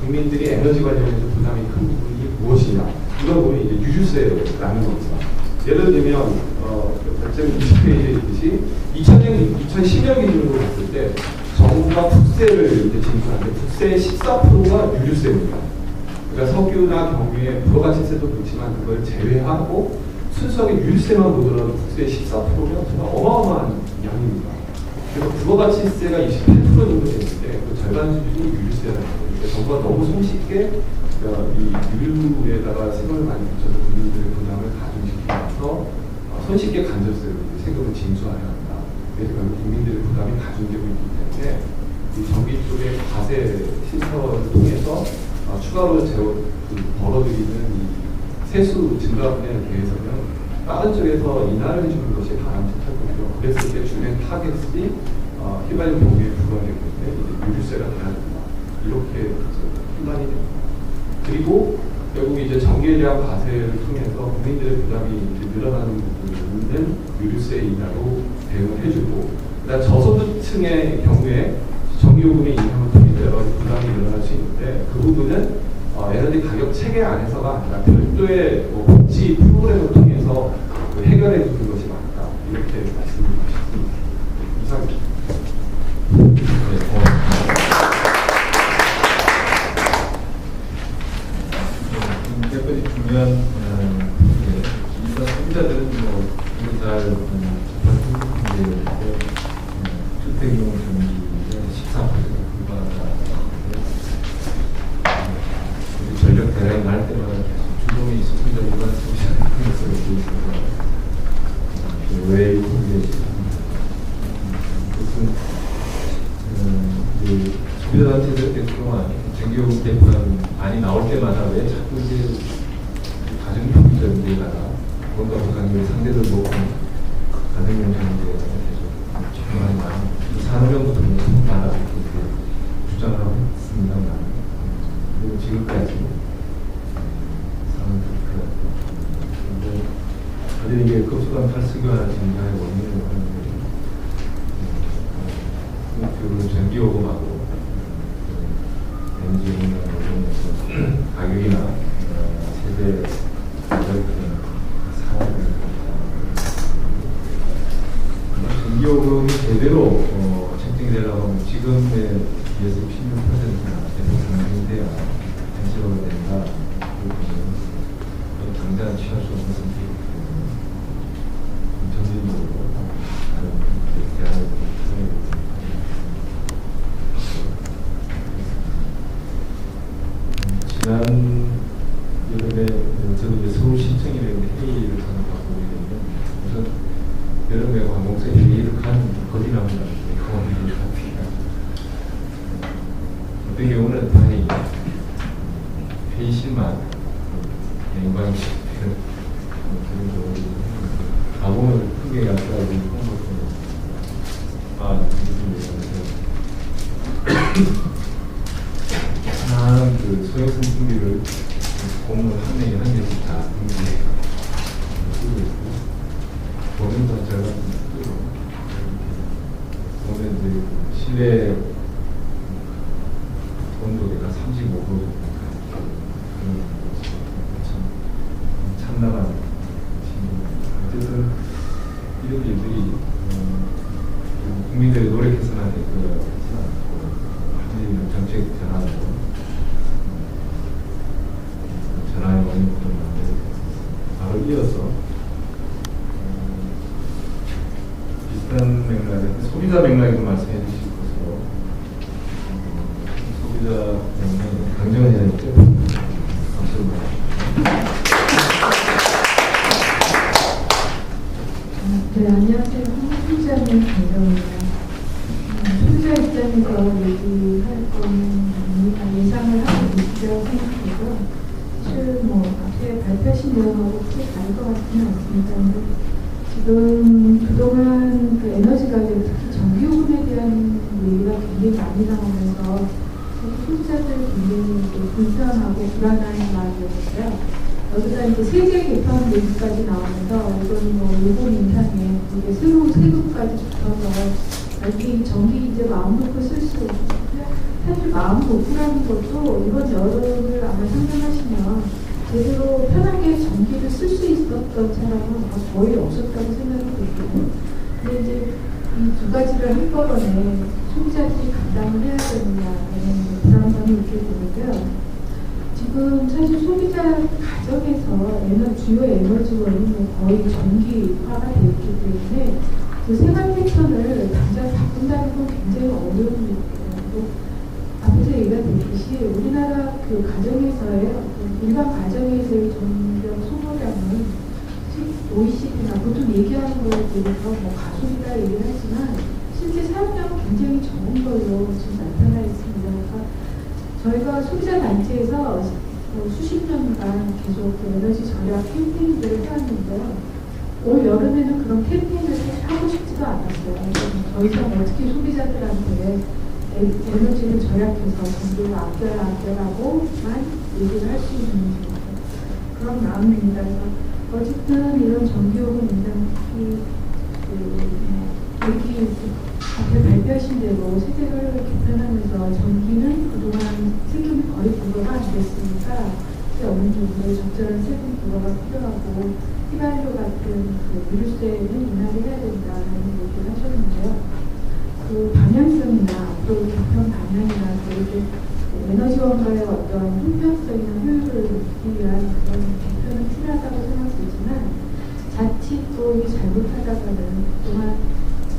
국민들이 에너지 관련해서 부담이 큰 부분이 무엇이냐? 이걸 보면 이제 유류세라는 겁니다. 예를 들면 발전 20페이지에 있듯이 2010년 기준으로 봤을 때 정부가 국세를 이제 진행하는데 국세의 14%가 유류세입니다. 그러니까 석유나 경유의 부가가치세도 그렇지만 그걸 제외하고 순수하게 유류세만 보더라도 국세의 14%면 정말 어마어마한 양입니다. 그래서 부가가치세가 28% 정도 되는데 그 절반 수준이 유류세라는 거예요. 정부가 너무 손쉽게 이 유류에다가 세금을 많이 붙여서 국민들의 부담을 가중시키면서 손쉽게 간접세로 세금을 징수하려 한다. 그래서 결국 국민들의 부담이 가중되고 있기 때문에 이 전기 쪽의 과세 시설을 통해서 추가로 벌어들이는 이 세수 증가분에 대해서는 다른 쪽에서 인하를 주는 것이 바람직할 거고요. 그랬을 때 주된 타겟이 휘발유 경유에 부과되기 때문에 유류세가 돼야 된다. 이렇게 판단이 됩니다. 그리고 결국 이제 전기에 대한 과세를 통해서 국민들의 부담이 이제 늘어나는 부분을 않는 유류세 인하로 대응을 해주고, 그다음 저소득층의 경우에 전기요금의 인상을 통해서 여러 가지 부담이 일어날 수 있는데, 그 부분은 에너지 가격 체계 안에서가 아니라 별도의 복지 프로그램을 통해서 해결해 주는 것이 맞다, 이렇게 말씀드리고 싶습니다. 이상입니다. 몇 가지 중요한 일반 소비자들은 잘 접할 주택용 전기의 14% 불과하다는데, 우리 전력 대란이 날 때마다 계속 주동이 소비자 일반 소비자의 것을 보고 있어서 왜 이렇게 그것은 소비자단체들 그동안 전기요금 대부분 많이 나올 때마다 왜 자꾸 이제 가정용기자 문제가 뭔가 보상률 상대를 보고 가정용 전기에 계속 집중하는 마음, 4년부터 계속 나라 이렇게 주장을 하고 있습니다만, 그리고 지금까지 상황이 그렇게 근데 사실 이게 급속한 탈수교환 증가의 원인으로 하는데, 그 전기요금하고 에너지 용량 가격이나 세대 가격 상황을 전기요금이 제대로 책정이 되려고 하면 지금에 비해서 16%나 계속 상승이 돼야 현실화가 된다. 그리고 당장 취할 수 없는 선택이기 때문에 점진적으로 다른 대안을 찾아야 지난 여름에 저도 이제 서울 시청이라는 회의를参加하고 있는데, 우선 여름에 관공서 회의를 간 겁이 납니다. 어떤 경우는 다행히 회의실만 영광식 가공을 크게 약속하고 있는 하나는 그 소형성 준비를 공무원 한 명이 한 개씩 다 쓰고 있고, 보면서 제가 보면 이제 실내 온도가 35도 정도 참담한 어쨌든 이런 일들이 국민들이 노력해서는 안 될 거라고 하는 정책 전환의 원인부터 바로 이어서 비슷한 맥락에서 소비자 맥락에서 말씀해 주실 것으로 소비자 맥락에 강정은 회장님께 박수를 네, 안녕하세요. 소비자님 강정입니다. 소비자 입장에서 얘기할 거는 예상을 하고 있다고 생각해서 사실 앞에 발표하신 내용하고 크게 다를 것 같지는 않습니다. 근데 지금 그동안 그 에너지 가격, 특히 전기요금에 대한 얘기가 굉장히 많이 나오면서 소비자들이 굉장히 불편하고 불안한 마음이었어요. 여기다 이제 세제 개편 얘기까지 나오면서 이건 요금 인상에 이게 새로운 세금까지 붙어서 여기 전기 이제 마음 놓고 쓸 수 없고, 사실 마음 놓고라는 것도 이번 여름을 아마 상상하시면 제대로 편하게 전기를 쓸 수 있었던 사람은 거의 없었다고 생각이 들거든요. 근데 이제 이 두 가지를 한꺼번에 소비자들이 감당을 해야 되느냐는 불안감이 있게 되는데요. 지금 사실 소비자 가정에서 주요 에너지원이 거의 전기화가 되어 있기 때문에 그 생활 패턴을 당장 바꾼다는 건 굉장히 어려운 일이에요. 앞에서 얘기가 됐듯이 우리나라 그 가정에서의 일반 가정에서의 전력 소모량은 OECD나 보통 얘기하는 거에 대해서 가속이다 얘기를 하지만 실제 사용량은 굉장히 적은 걸로 지금 나타나 있습니다. 그러니까 저희가 소비자 단체에서 수십 년간 계속 그 에너지 절약 캠페인들을 해왔는데요. 올 여름에는 그런 캠페인을 하고 싶지도 않았어요. 더 이상 어떻게 소비자들한테 에너지를 절약해서 전기를 아껴라고만 얘기를 할 수 있는 그런 마음입니다. 그래서 어쨌든 이런 전기요금 인상 특히 여기 앞에 발표하신 대로 세제를 개편하면서 전기는 그동안 세금이 거의 부과가 안 됐으니까 어느 정도 적절한 세금 부과가 필요하고 휘발유 같은 그 유류세는 인하를 해야 된다는 얘기를 하셨는데요. 그 방향성이나 앞으로 개편 방향이나 그렇게 에너지 원가의 어떤 형평성이나 효율을 높이기 위한 그런 개편은 필요하다고 생각되지만 자칫 또 이게 잘못하다가는 그동안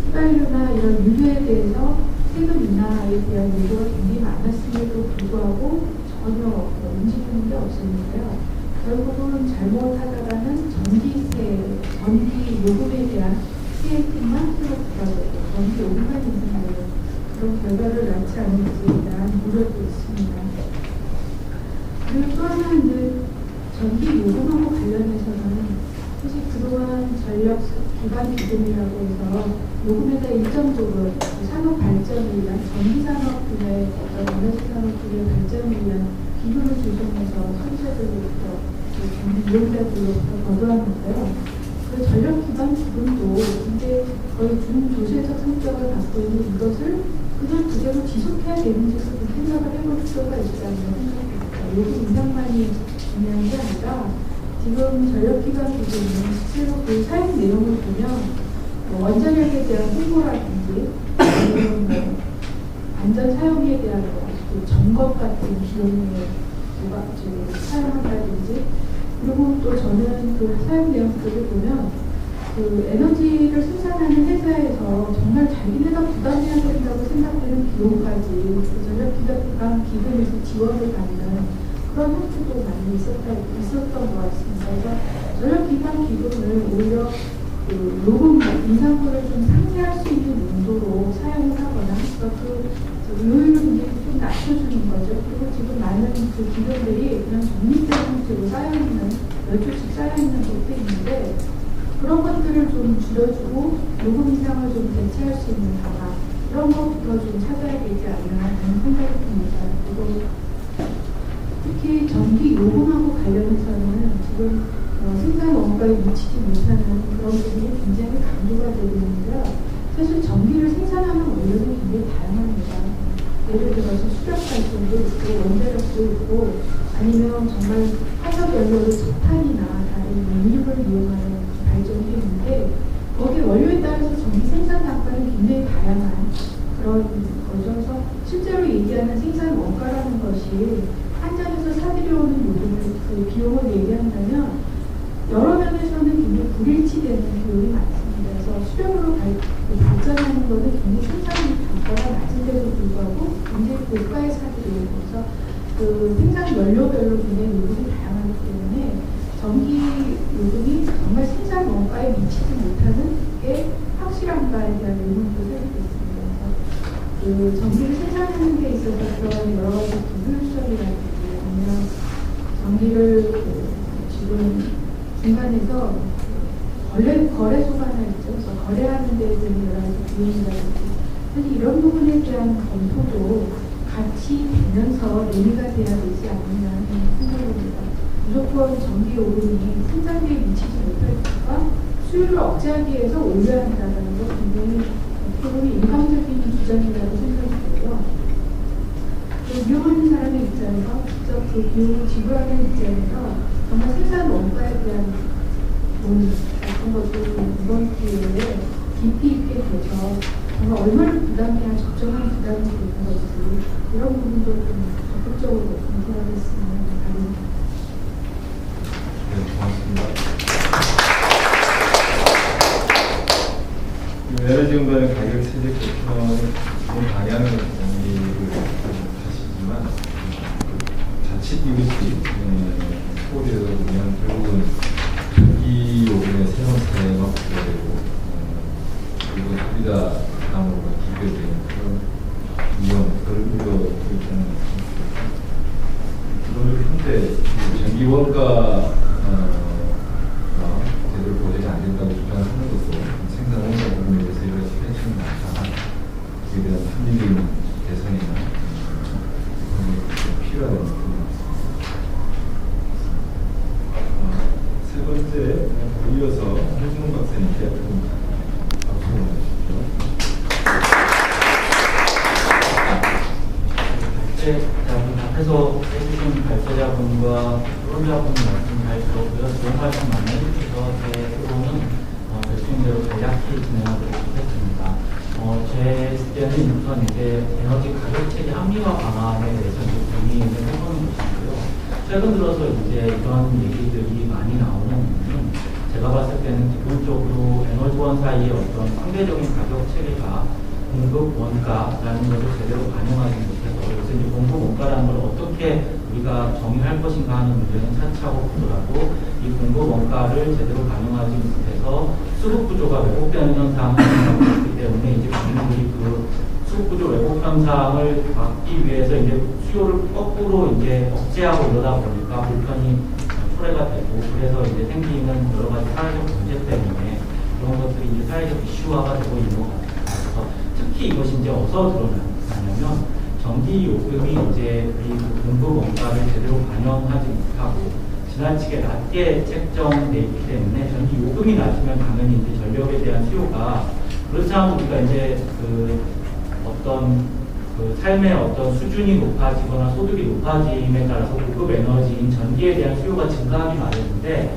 휘발유나 이런 유류에 대해서 세금 인하에 대한 요구가 굉장히 많았음에도 불구하고 전혀 움직이는 게 없었는데요. 결국은 잘못하다가는 전기 요금에 대한 세금만 새로 부과되고 전기 요금만 인상되는 그런 결과를 낳지 않을지에 대한 우려도 있습니다. 그리고 또 하나는 이제 전기 요금하고 관련해서는 사실 그동안 전력 기반 기금이라고 해서 요금에다 일정 부분 산업 발전을 위한 전기 산업분의 어떤 에너지 산업분의 발전을 위한 기금을 조성해서 소비자들로부터 이용자들로부터 거두었는데요. 그 전력 기반 기금도 이제 거의 준조세적 성격을 갖고 있는 이것을 그냥 그대로 지속해야 되는지 생각을 해볼 필요가 있다는 생각입니다. 요금 인상만이 중요한 게 아니라 지금 전력기관 기준은 실제로 그 사용 내용을 보면 원자력에 대한 홍보라든지 아니면 안전 사용에 대한 그 점검 같은 비용에 사용한다든지 그리고 또 저는 그 사용 내용들을 보면 그 에너지를 생산하는 회사에서 정말 자기네가 부담해야 된다고 생각되는 비용까지 그 전력기관 기금에서 지원을 받는 그런 형태도 많이 있었던 것 같습니다. 그래서 전력기관 기금을 오히려 그 요금 인상분을 좀 상쇄할 수 있는 용도로 사용을 하거나 그 요율을 좀 낮춰주는 거죠. 그리고 지금 많은 그 기금들이 그냥 적립된 형태로 쌓여있는 몇 주씩 쌓여있는 것도 있는데 그런 것들을 좀 줄여주고 요금 인상을 좀 대체할 수 있는 방안 이런 것부터 좀 찾아야 되지 않나 하는 생각이 듭니다. 그리고 특히 전기 요금하고 관련해서는 지금 생산 원가에 미치지 못하는 그런 부분이 굉장히 강조가 되고 있는데요. 사실 전기를 생산하는 원료는 굉장히 다양합니다. 예를 들어서 수력 발전도 있고 원자력도 있고 아니면 정말 화석 연료로 석탄이나 다른 연료를 이용하는 발전도 있는데 거기에 원료에 따라서 전기 생산 단가는 굉장히 다양한 그런 거죠. 그래서 실제로 얘기하는 생산 원가라는 것이 한전에서 사들여오는 요금을 그 비용을 얘기한다면 여러 면에서는 굉장히 불일치되는 비용이 많습니다. 그래서 수력으로 발전하는 것은 굉장히 생산 단가가 낮은데도 불구하고 굉장히 고가의 사들여오고 그래서 그 생산 연료별로 굉장히 요금이 다양하기 때문에 전기 요금이 정말 생산 원가에 미치지 못하는 게 확실한가에 대한 의문도 생기고 있습니다. 그래서 그 전기를 생산하는 데 있어서 그런 여러 가지 효율성이라든지 아니면 전기를 지금 중간에서 거래소가 하나 있죠. 그래서 거래하는 데에 대한 여러 가지 비용이라든지 사실 이런 부분에 대한 검토도 같이 되면서 논의가 돼야 되지 않느냐 하는 생각입니다. 무조건 전기 요금이 생산비에 미치지 못할 것과 수요를 억제하기 위해서 올려야 한다는 것 굉장히 어떻게 보면 일방적인 주장이라고 생각이 들고요. 이용하는 사람의 입장에서 직접 그 비용을 지불하는 입장에서 정말 생산 원가에 대한 돈 같은 것도 이번 기회에 깊이 있게 돼서 정말 얼마를 부담해야 적정한 부담이 되는 건지 이런 부분도 좀 적극적으로 검토하겠습니다. 네, 고맙습니다. 에너지 공간의 가격 세제 개편의 방향을 논의를 하시지만 자칫 이것이 소홀히서 보면 결국은 전기 요금의 세원세가 부과되고 그리고 소비자 부담으로 기결되는 그런 위험, 그런 우려도 있다는 그거를 한때 전기 원가 제대로 보장이 안 된다고 주장하는 것도 생산 원가 부분에 대해서 여러 가지 펜션이 많다. 그에 대한 합리적인 개선이나 그런 게 필요하다는 부분입니다. 세 번째 발제자분 앞에서 해주신 발제자분과 토론자분 말씀 잘 들었고요. 좋은 말씀 많이 해주셔서 제 토론은 결정대로 간략히 진행하도록 하겠습니다. 제 때는 우선 이제 에너지 가격 체계 합리화 방안에 대해서 이제 고민을 해보는 것이고요. 최근 들어서 이제 이런 얘기들이 많이 나오는 이유는 제가 봤을 때는 기본적으로 에너지원 사이의 어떤 상대적인 가격 체계가 공급 원가라는 것을 제대로 반영하지 못해서 그래서 이제 공급 원가라는 걸 어떻게 우리가 정의할 것인가 하는 문제는 차차고 보더라도 이 공급 원가를 제대로 반영하지 못해서 수급 구조가 왜곡되는 현상을 있기 때문에 이제 국민들이 그 수급 구조 왜곡 현상을 막기 위해서 이제 수요를 거꾸로 이제 억제하고 이러다 보니까 불편이 초래가 되고 그래서 이제 생기는 여러 가지 사회적 문제 때문에 그런 것들이 이제 사회적 이슈화가 되고 있는 것 같아요. 그래서 특히 이것이 이제 어디서 드러나냐면 전기 요금이 이제 우리 그 공급 원가를 제대로 반영하지 못하고 지나치게 낮게 책정돼 있기 때문에 전기 요금이 낮으면 당연히 이제 전력에 대한 수요가 그렇지 않고 우리가 이제 그 어떤 그 삶의 어떤 수준이 높아지거나 소득이 높아짐에 따라서 고급 에너지인 전기에 대한 수요가 증가하기 마련인데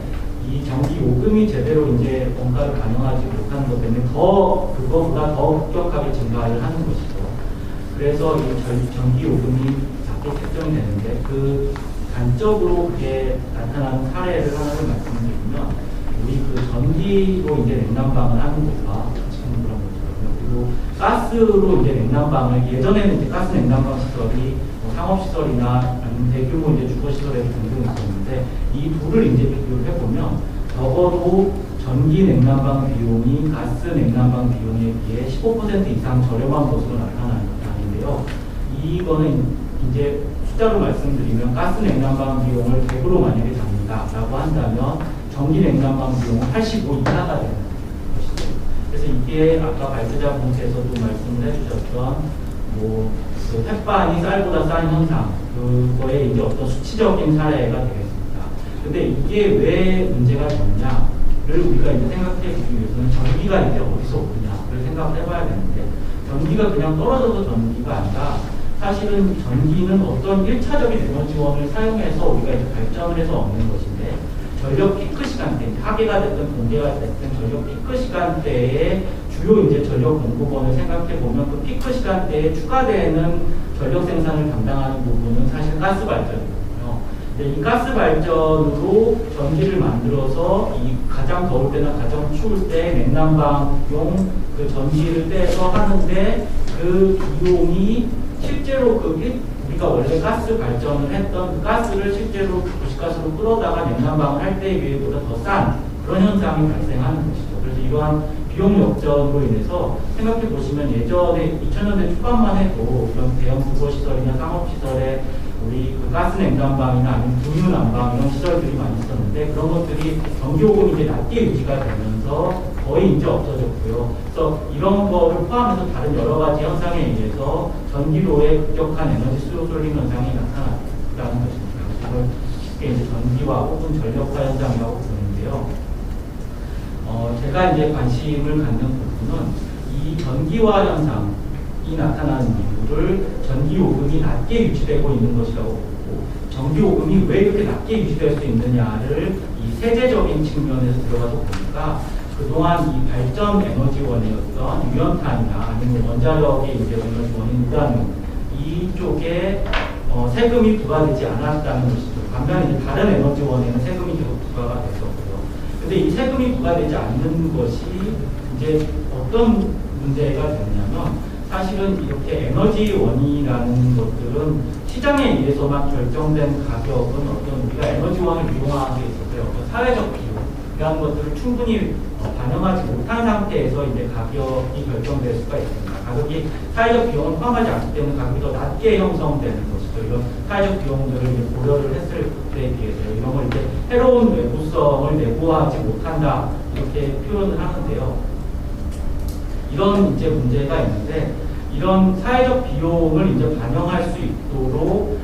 이 전기 요금이 제대로 이제 원가를 반영하지 못하는 것 때문에 더 그것보다 더 급격하게 증가를 하는 것이죠. 그래서 이 전기 요금이 작게 책정이 되는데 그 단적으로 그게 나타나는 사례를 하나를 말씀드리면 우리 그 전기로 이제 냉난방을 하는 곳과 지금 그런 것처럼요. 그리고 가스로 이제 냉난방을 예전에는 이제 가스 냉난방 시설이 뭐 상업시설이나 아니면 대규모 이제 주거시설에도 등등 있었는데 이 둘을 이제 비교를 해보면 적어도 전기 냉난방 비용이 가스 냉난방 비용에 비해 15% 이상 저렴한 것으로 나타나는데요. 이거는 이제 숫자로 말씀드리면 가스 냉난방 비용을 100으로 만약에 잡는다라고 한다면 전기 냉난방 비용은 85 이하가 되는 것이죠. 그래서 이게 아까 발제자분께서도 말씀을 해주셨던 그 햇반이 쌀보다 싼 현상 그거에 이제 어떤 수치적인 사례가 되겠습니다. 근데 이게 왜 문제가 되느냐를 우리가 이제 생각해 보기 위해서는 전기가 이제 어디서 오느냐를 생각을 해봐야 되는데 전기가 그냥 떨어져서 전기가 아니라 사실은 전기는 어떤 1차적인 에너지원을 사용해서 우리가 이제 발전을 해서 얻는 것인데 전력 피크 시간대, 하계가 됐든 동계가 됐든 전력 피크 시간대에 주요 이제 전력 공급원을 생각해 보면 그 피크 시간대에 추가되는 전력 생산을 담당하는 부분은 사실 가스 발전이거든요. 근데 이 가스 발전으로 전기를 만들어서 이 가장 더울 때나 가장 추울 때 냉난방용 그 전기를 떼서 하는데 그 비용이 실제로 우리가 원래 가스 발전을 했던 그 가스를 실제로 도시가스로 끌어다가 냉난방을 할 때에 비해보다 더 싼 그런 현상이 발생하는 것이죠. 그래서 이러한 비용 역전으로 인해서 생각해 보시면 예전에 2000년대 초반만 해도 이런 대형 주거시설이나 상업시설에 우리 그 가스 냉난방이나 아니면 분유 난방 이런 시설들이 많이 있었는데 그런 것들이 전기요금이 이제 낮게 유지가 되면서 거의 이제 없어졌고요. 그래서 이런 거를 포함해서 다른 여러 가지 현상에 의해서 전기로의 급격한 에너지 수요 쏠림 현상이 나타났다는 것입니다. 그걸 쉽게 이제 전기화 혹은 전력화 현상이라고 부르는데요. 제가 이제 관심을 갖는 부분은 이 전기화 현상이 나타나는 이유를 전기요금이 낮게 유지되고 있는 것이라고 보고 전기요금이 왜 이렇게 낮게 유지될 수 있느냐를 이 세제적인 측면에서 들어가서 보니까 그동안 이 발전 에너지원이었던 유연탄이나 아니면 원자력의 이제 에너지원인 우라늄 이쪽에 세금이 부과되지 않았다는 것이죠. 반면에 이제 다른 에너지원에는 세금이 계속 부과가 됐었고요. 근데 이 세금이 부과되지 않는 것이 이제 어떤 문제가 되냐면 사실은 이렇게 에너지원이라는 것들은 시장에 의해서만 결정된 가격은 어떤 우리가 에너지원을 이용하는 데 있어서요. 사회적 비용 이런 것들을 충분히 반영하지 못한 상태에서 이제 가격이 결정될 수가 있습니다. 가격이 사회적 비용을 포함하지 않기 때문에 가격이 더 낮게 형성되는 것이죠. 이런 사회적 비용들을 이제 고려를 했을 때에 비해서 이런 걸 이제 새로운 외부성을 내부화하지 못한다 이렇게 표현을 하는데요. 이런 이제 문제가 있는데 이런 사회적 비용을 이제 반영할 수 있도록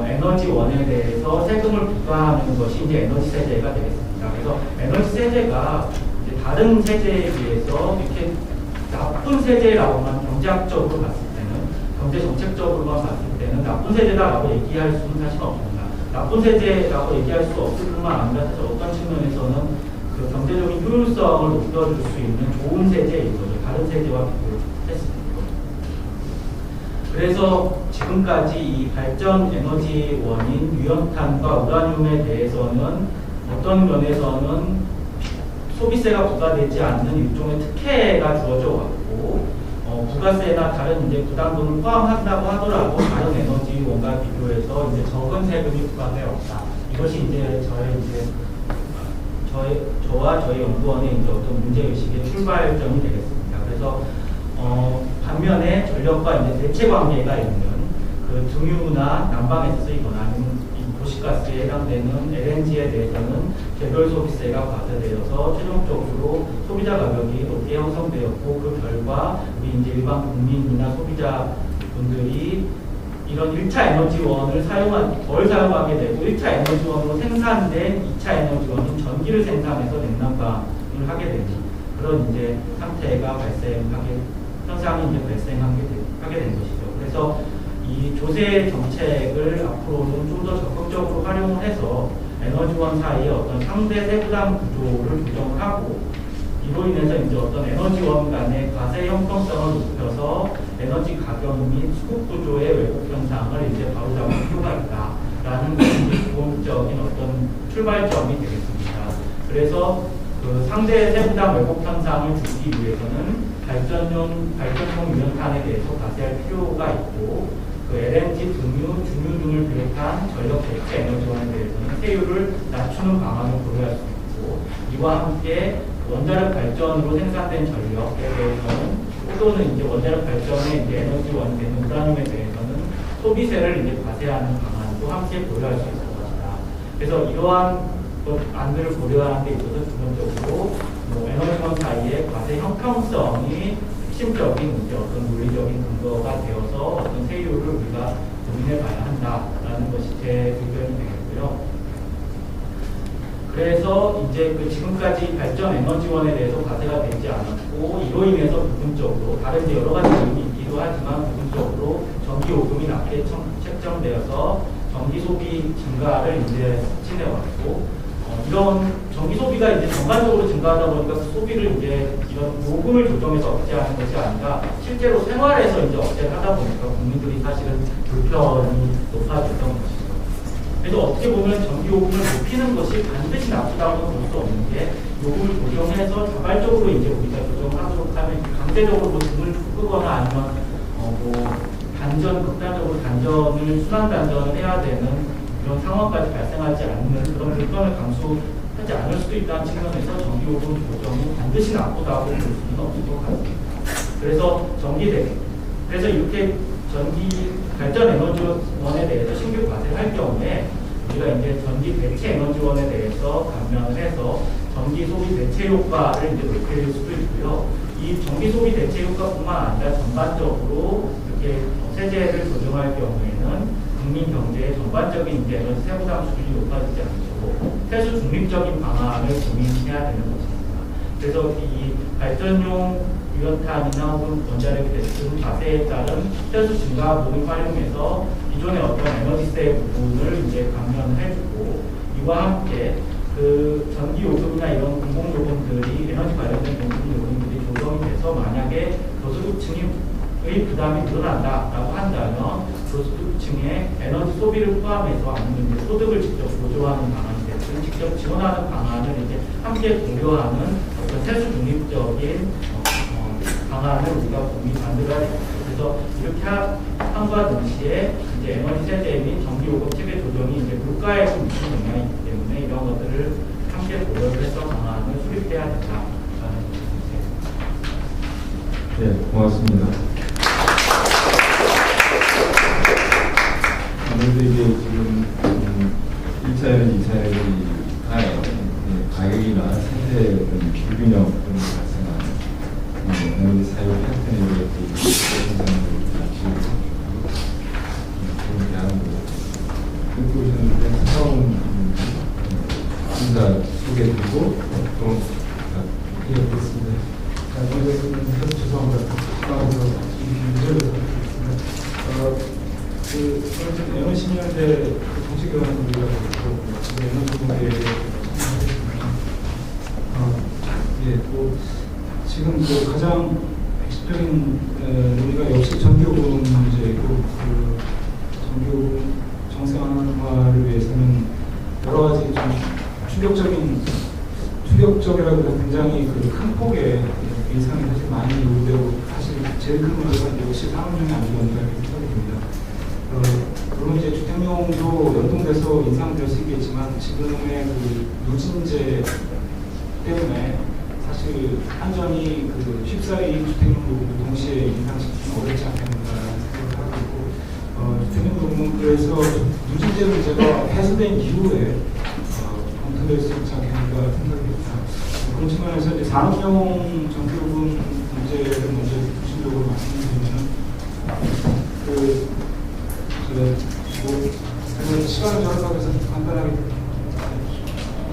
에너지원에 대해서 세금을 부과하는 것이 이제 에너지 세제가 되겠습니다. 그래서 에너지 세제가 이제 다른 세제에 비해서 이렇게 나쁜 세제라고만 경제학적으로 봤을 때는 경제 정책적으로만 봤을 때는 나쁜 세제다라고 얘기할 수는 사실 없습니다. 나쁜 세제라고 얘기할 수 없을 뿐만 아니라 사실 어떤 측면에서는 그 경제적인 효율성을 높여줄 수 있는 좋은 세제인 거죠. 다른 세제와 비교했을 때. 그래서 지금까지 이 발전 에너지원인 유연탄과 우라늄에 대해서는 어떤 면에서는 소비세가 부과되지 않는 일종의 특혜가 주어져 왔고, 부가세나 다른 이제 부담금을 포함한다고 하더라도 다른 에너지원과 비교해서 이제 적은 세금이 부과되었다. 이것이 이제 저와 저희 연구원의 이제 어떤 문제 의식의 출발점이 되겠습니다. 그래서 반면에 전력과 이제 대체 관계가 있는 그 등유나 난방에서 쓰이거나 아니면 이 도시가스에 해당되는 LNG에 대해서는 개별 소비세가 과세되어서 최종적으로 소비자 가격이 높게 형성되었고, 그 결과 우리 이제 일반 국민이나 소비자분들이 이런 1차 에너지원을 덜 사용하게 되고 1차 에너지원으로 생산된 2차 에너지원인 전기를 생산해서 냉난방을 하게 되는 그런 이제 상태가 현상이 이제 발생하게 된 것이죠. 그래서 이 조세 정책을 앞으로는 좀 더 적극적으로 활용을 해서 에너지원 사이의 어떤 상대 세부담 구조를 조정을 하고, 이로 인해서 이제 어떤 에너지원 간의 과세 형평성을 높여서 에너지 가격 및 수급 구조의 왜곡 현상을 이제 바로잡을 필요가 있다라는 것이 기본적인 어떤 출발점이 되겠습니다. 그래서 그 상대 세부담 왜곡 현상을 주기 위해서는 발전용 유연탄에 대해서 과세할 필요가 있고, 그 LNG, 등유, 준유 등을 비롯한 전력 대체 에너지원에 대해서는 세율을 낮추는 방안을 고려할 수 있고, 이와 함께 원자력 발전으로 생산된 전력에 대해서는 또는 이제 원자력 발전의 이제 에너지원이 되는 우라늄에 대해서는 소비세를 이제 과세하는 방안도 함께 고려할 수 있을 것이다. 그래서 이러한 안들을 고려하는 데 있어서 기본적으로 에너지원 사이의 과세 형평성이 핵심적인 이제 어떤 논리적인 근거가 되어서 어떤 세율을 우리가 고민해 봐야 한다라는 것이 제 의견이 되겠고요. 그래서 이제 그 지금까지 발전 에너지원에 대해서 과세가 되지 않았고, 이로 인해서 부분적으로 다른 이제 여러 가지 요인이 있기도 하지만 부분적으로 전기 요금이 낮게 책정되어서 전기 소비 증가를 이제 촉진해왔고, 이런 전기 소비가 이제 전반적으로 증가하다 보니까 그 소비를 이제 이런 요금을 조정해서 억제하는 것이 아니라 실제로 생활에서 이제 억제를 하다 보니까 국민들이 사실은 불편이 높아졌던 것이죠. 그래서 어떻게 보면 전기 요금을 높이는 것이 반드시 나쁘다고 볼 수 없는 게, 요금을 조정해서 자발적으로 이제 우리가 조정하도록 하면 강제적으로 뭐 등을 끄거나 아니면 극단적으로 순환 단전을 해야 되는 이런 상황까지 발생하지 않는 그런 불편을 감수하지 않을 수도 있다는 측면에서 전기요금 조정이 반드시 나쁘다고 볼 수는 없을 것 같습니다. 그래서 이렇게 전기 발전 에너지원에 대해서 신규 과세를 할 경우에 우리가 이제 전기 대체 에너지원에 대해서 감면을 해서 전기 소비 대체 효과를 이제 높일 수도 있고요. 이 전기 소비 대체 효과뿐만 아니라 전반적으로 이렇게 세제를 조정할 경우에는 국민 경제의 전반적인 이제 에너지 세부담 수준이 높아지지 않고 세수 중립적인 방안을 고민해야 되는 것입니다. 그래서 이 발전용 유연탄이나 혹은 원자력이 됐든 과세에 따른 세수 증가 등을 활용해서 기존의 어떤 에너지세 부분을 이제 감면을 해주고, 이와 함께 그 전기 요금이나 이런 공공 요금들이 에너지 관련된 공공 요금들이 조정이 돼서 만약에 저소득층의 부담이 늘어난다라고 한다면 저소득층의 에너지 소비를 포함해서 아니면 이제 소득을 직접 보조하는 방안이 됐든 직접 지원하는 방안을 이제 함께 고려하는 어떤 세수 중립적인 방안을 우리가 만들어야 됩니다. 그래서 이렇게 함과 동시에 이제 에너지 세제 및 전기 요금 체계 조정이 이제 물가에 좀 미치는 영향이 있기 때문에 이런 것들을 함께 고려를 해서 방안을 수립해야 된다라는 것입니다. 네, 고맙습니다. 아무래도 이게 지금 1차 에너지, 2차 에너지가 가격이나 생태의 어떤 불균형 등이 발생하는 에너지 사용 패턴에 대해서 현상들을 같이 듣고 있는데 처음 인사 소개해드리고 또 이어듣겠습니다. 자, 먼저 죄송합니다. 문제를 드리겠습니다. 현재 정치교환부라고 있고 에너지공개에 참여하겠습니다. 예, 또 지금 가장 핵심적인 우리가 역시 전기요금 문제이고 그 전기요금 정상화를 위해서는 여러 가지 좀 충격적이라고 해서 굉장히 큰 폭의 인상이 사실 많이 요구되고 사실 제일 큰 문제가 역시 산업용이 아니었나 이렇게 생각이 듭니다. 물론 이제 주택용도 연동돼서 인상될 수 있겠지만 지금의 누진제 때문에 사실 한전이 쉽사리 주택용 요금을 동시에 인상시키기는 어렵지 않겠는가라는 생각을 하고 있고 주택용 요금은 그래서 누진제 문제가 해소된 이후에 검토될 수 있지 않겠는가 생각합니다. 그런 측면에서 이제 산업용 전기요금 문제를 먼저 구체적으로 말씀드리면은 제가 시간을 절약하면서 간단하게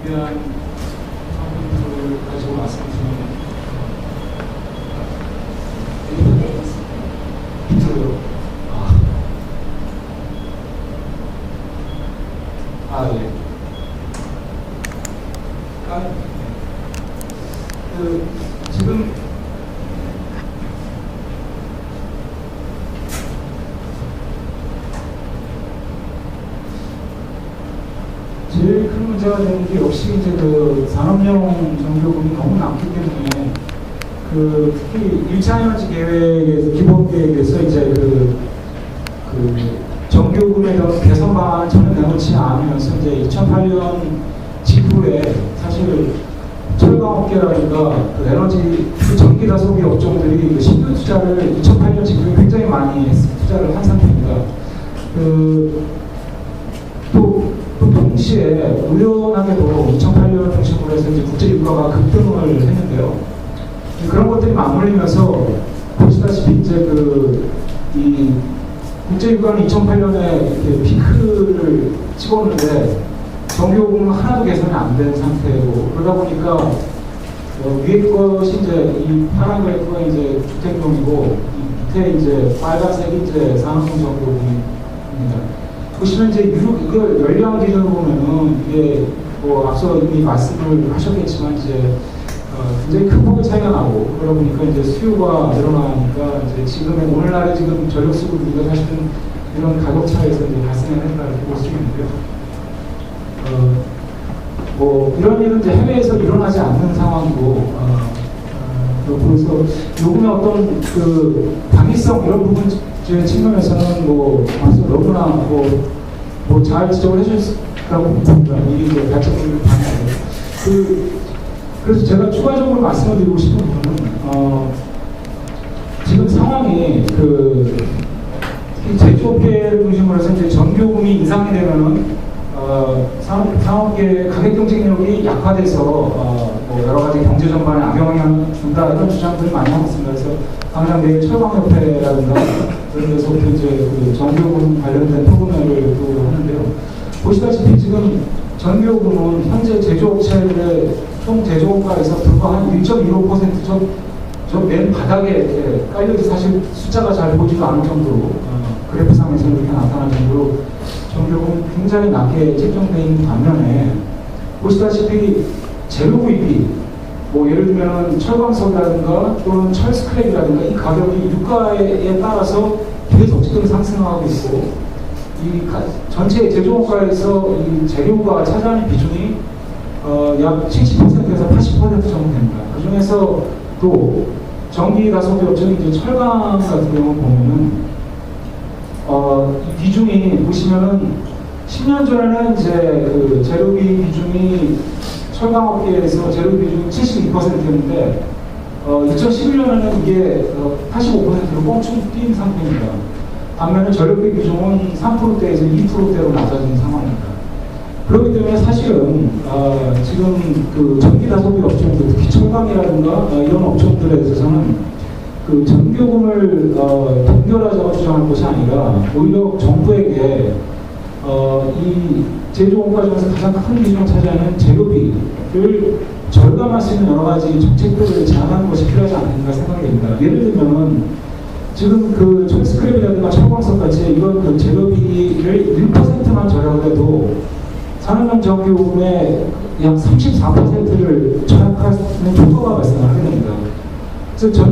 준비한 상품들을 가지고 말씀드리면 비트로요. 예. 지금 제일 큰 문제가 되는 게 역시 이제 산업용 전기요금이 너무 낮기 때문에 특히 1차 에너지 계획에서 기본 계획에서 이제 전기요금에 대한 개선 방안을 전혀 내놓지 않으면서 이제 2008년 직후에 사실 철강업계라든가 에너지 전기 다소비 업종들이 신규 투자를 2008년 직후에 굉장히 많이 투자를 한 상태입니다. 또 동시에 우연하게도 2008년 중심으로 해서 이제 국제유가가 급등을 했는데요. 그런 것들이 맞물리면서 보시다시피 이제 이 국제유가는 2008년에 피크를 찍었는데 전기요금은 하나도 개선이 안 된 상태고 그러다 보니까 위에 것이 이제 이 파란 그래프가 이제 주택용이고 밑에 이제 빨간색이 이제 산업용 전기요금입니다. 보시면 이제 이걸 연령 기준으로 보면은 이게 앞서 이미 말씀을 하셨겠지만 이제 굉장히 큰 폭의 차이가 나고 그러다 보니까 이제 수요가 늘어나니까 이제 지금의 오늘날의 지금 전력 수급 우리가 사실은 이런 가격 차이에서 이제 발생한다 이렇게 볼 수 있는데요. 이런 일은 이제 해외에서 일어나지 않는 상황이고 그래서 요금의 어떤 당위성 이런 부분 측면에서는 너무나 잘 지적을 해주셨다고 봅니다. 이게 이제 발전을 방향으로. 그래서 제가 추가적으로 말씀을 드리고 싶은 부분은 지금 상황이 제조업계를 중심으로 해서 이제 전기요금이 인상이 되면은 산업계의 가격 경쟁력이 약화돼서 여러 가지 경제 전반에 악영향을 준다 이런 주장들을 많이 하고 있습니다. 그래서 당장 내일 철강협회라든가 그런 데서부터 이제 전기요금 관련된 토론회를 또 하는데요. 보시다시피 지금 전기요금은 현재 제조업체들의 총 제조업가에서 불과 한 1.15% 저 맨 바닥에 깔려서 사실 숫자가 잘 보지도 않을 정도로 그래프상에서 이렇게 나타날 정도로 전기요금 굉장히 낮게 책정되어 있는 반면에 보시다시피 재료 구입이 예를 들면 철광석이라든가 또는 철스크랩이라든가 이 가격이 유가에 따라서 계속 지금 상승하고 있고 이 전체 제조업가에서 이 재료가 차지하는 비중이 약 70%에서 80% 정도 됩니다. 그 중에서 또 전기 다소비 업체는 이제 철강 같은 경우 보면은 이 비중이 보시면은 10년 전에는 이제 재료비 비중이 철강업계에서 재료비 비중이 72%였는데 2011년에는 이게 85%로 뻥충 뛴 상태입니다. 반면에 전력비 비중은 3%대에서 2%대로 낮아진 상황입니다. 그렇기 때문에 사실은 지금 전기 다소비 업종들, 특히 철강이라든가 이런 업종들에 있어서는 전기요금을 동결하자고 주장할 것이 아니라 오히려 정부에게 이 제조업과 중에서 가장 큰 비중을 차지하는 재료비를 절감할 수 있는 여러 가지 정책들을 제안하는 것이 필요하지 않는가 생각이 됩니다. 예를 들면 지금 철스크랩이라든가 철광석 같이 이런 재료비를 1% 10%만 절약을 해도 산업용 전기요금의 약 34%를 절약하는 효과가 발생하게 됩니다. 그래서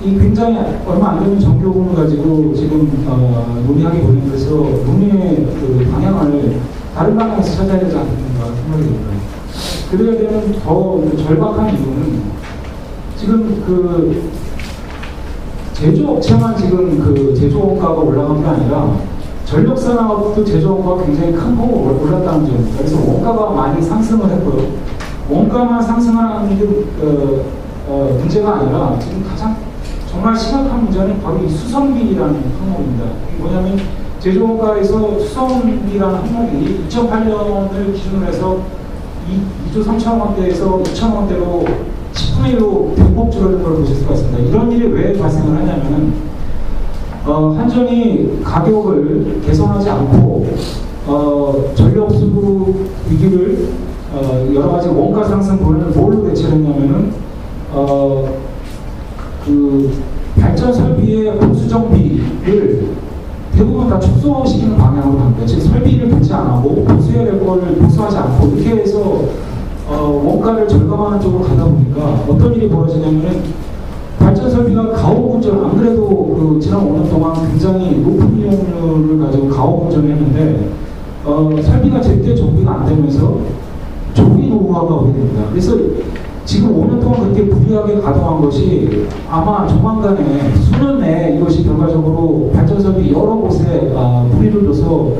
이 굉장히 얼마 안 되는 전기요금을 가지고 지금 논의하기 보내면서 논의의 그 방향을 다른 방향에서 찾아야 되지 않겠는가 생각이 듭니다. 그래야 되는 더 절박한 이유는 지금 그 제조업체만 지금 그 제조원가가 올라간 게 아니라 전력산업도 제조원가가 굉장히 큰 폭으로 올랐다는 점입니다. 그래서 원가가 많이 상승을 했고요. 원가만 상승하는 게 문제가 아니라 지금 가장 정말 심각한 문제는 바로 이 수선비라는 항목입니다. 이게 뭐냐면 제조원가에서 수선비라는 항목이 2008년을 기준으로 해서 2조 3천억 원대에서 2천억 원대로 10분의 1로 대폭 줄어든 걸 보실 수가 있습니다. 이런 일이 왜 발생을 하냐면은 한전이 가격을 개선하지 않고 전력 수급 위기를 여러 가지 원가 상승분을 뭘로 대체를 했냐면은 그 발전 설비의 보수 정비를 대부분 다 축소시키는 방향으로 갑니다. 즉 설비를 배치 안 하고 보수해야 될 거를 보수하지 않고 이렇게 해서 원가를 절감하는 쪽으로 가다 보니까 어떤 일이 벌어지냐면 발전 설비가 가호운전, 안 그래도 그 지난 5년 동안 굉장히 높은 이용률을 가지고 가호운전을 했는데 설비가 제때 정비가 안 되면서 조기 노후화가 오게 됩니다. 그래서 지금 5년 동안 그렇게 불리하게 가동한 것이 아마 조만간에 수년 내에 이것이 결과적으로 발전설비 여러 곳에 무리를 줘서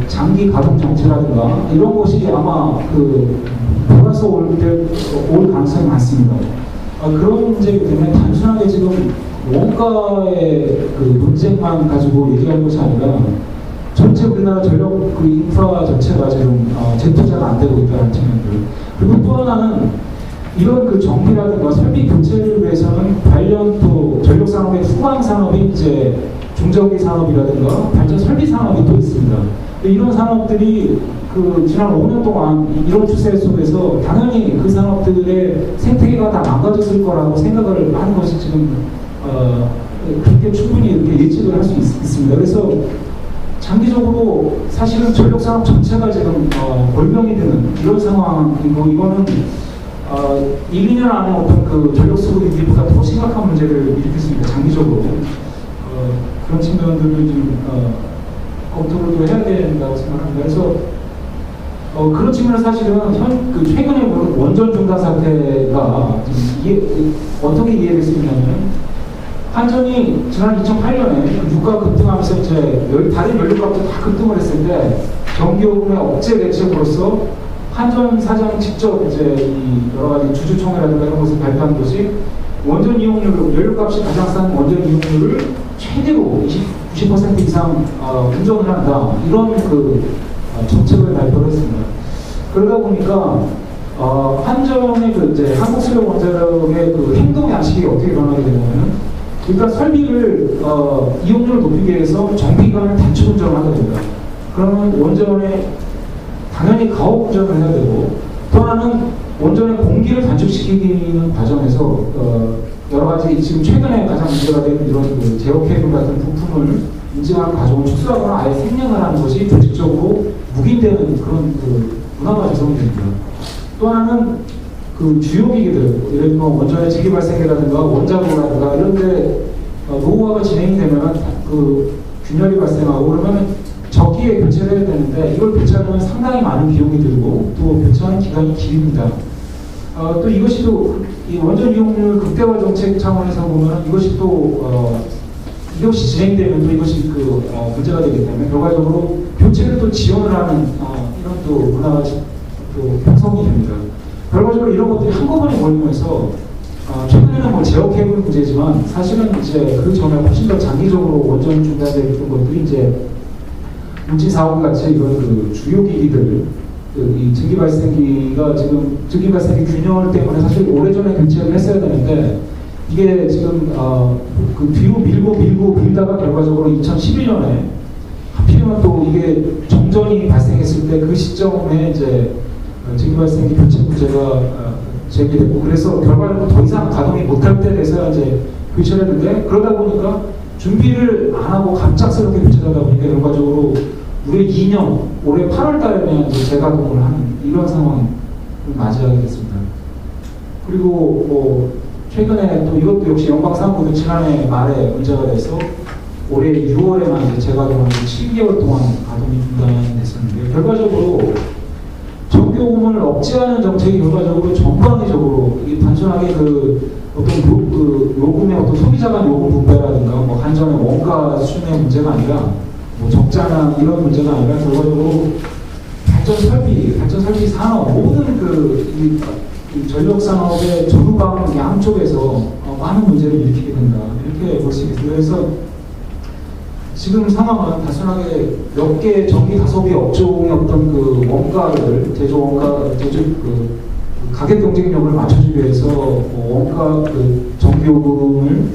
장기 가동 정체라든가 이런 것이 아마 그 돌아서 올 가능성이 많습니다. 그런 문제이기 때문에 단순하게 지금 원가의 그 논쟁만 가지고 얘기할 것이 아니라 전체 우리나라 전력 그 인프라 자체가 지금 재투자가 안 되고 있다는 측면들. 그리고 또 하나는 이런 그 정비라든가 설비 교체를 위해서는 관련 또 전력 산업의 후방 산업이 이제 중전기 산업이라든가 발전 설비 산업이 또 있습니다. 이런 산업들이 그 지난 5년 동안 이런 추세 속에서 당연히 그 산업들의 생태계가 다 망가졌을 거라고 생각을 하는 것이 지금 그렇게 충분히 이렇게 예측을 할 수 있습니다. 그래서 장기적으로 사실은 전력 산업 전체가 지금 골병이 되는 이런 상황이고 이거는 1, 2년 안에 어떤 그 전력 수급 위기보다 더 심각한 문제를 일으킬 수 있습니다. 장기적으로 그런 측면들을 좀 검토를 또 해야 된다고 생각합니다. 그래서 그런 측면에서 사실은 최근에 원전 중단 사태가 어떻게 이해될 수 있냐면 한전이 지난 2008년에 유가 급등하면서 이제 다른 연료값도 다 급등을 했을 때 전기요금의 억제 대책으로서 한전 사장 직접 이제 이 여러 가지 주주총회라든가 이런 것을 발표한 것이 원전 이용률, 연료값이 가장 싼 원전 이용률을 최대로 90% 이상 운전을 한다 이런 그 정책을 발표를 했습니다. 그러다 보니까 한전의 그 이제 한국수력원자력의 그 행동 양식이 어떻게 변하게 되냐면은 일단 설비를 이용률을 높이기 위해서 정비기간을 단축 운전을 하게 됩니다. 그러면 원전에 당연히 가혹 운전을 해야 되고 또 하나는 원전의 공기를 단축시키는 과정에서 여러 가지 지금 최근에 가장 문제가 된 이런 그 제어 케이블 같은 부품을 인증하는 과정을 축소하거나 아예 생략을 하는 것이 조직적으로 묵인되는 그런 그 문화가 조성이 됩니다. 또 하나는 그 주요 기기들, 예를 들면 원전의 재기 발생이라든가 원자로라든가 이런 데 노후화가 진행이 되면 그 균열이 발생하고 그러면 저기에 교체를 해야 되는데 이걸 교체하려면 상당히 많은 비용이 들고 또 교체하는 기간이 길입니다. 또 이것이 또 이 원전 이용률 극대화 정책 차원에서 보면 이것이 또 이것이 진행되면 또 이것이 그 문제가 되기 때문에 결과적으로 교체를 또 지원을 하는 이런 또 문화가 또 형성이 됩니다. 결과적으로 이런 것들이 한꺼번에 몰리면서 최근에는 뭐 제어 케이블 문제지만 사실은 이제 그 전에 훨씬 더 장기적으로 원전 중단되는 것들이 이제 물질 사업 같이 이런 그 주요 기기들 이 증기 발생기가 지금 증기 발생기 균열 때문에 사실 오래전에 교체를 했어야 되는데 이게 지금 그 뒤로 밀다가 결과적으로 2011년에 하필이면 또 이게 정전이 발생했을 때 그 시점에 이제 증기 발생기 교체 문제가 제기됐고 그래서 결과적으로 더 이상 가동이 못할 때 돼서 이제 교체를 했는데 그러다 보니까 준비를 안 하고 갑작스럽게 교체하다 보니까 결과적으로 무려 2년, 올해 8월 달에 이제 재가동을 하는 이런 상황을 맞이하게 됐습니다. 그리고 뭐 최근에 또 이것도 역시 연방사무부도 지난해 말에 문제가 돼서 올해 6월에만 이제 재가동을 7개월 동안 가동이 중단됐었는데, 결과적으로 정교금을 억제하는 정책이 결과적으로 전방위적으로 이 단순하게 그 어떤 그 요금의 어떤 소비자 간 요금 분배라든가 뭐 한전의 원가 수준의 문제가 아니라 뭐 적자나 이런 문제가 아니라 결과적으로 발전 설비 산업 모든 이 전력 산업의 전방 양쪽에서 많은 문제를 일으키게 된다, 이렇게 볼 수 있습니다. 그래서 지금 상황은 단순하게 몇 개 전기 가소비 업종의 어떤 그 원가를 그 가격 경쟁력을 맞춰주기 위해서 원가 그 전기요금을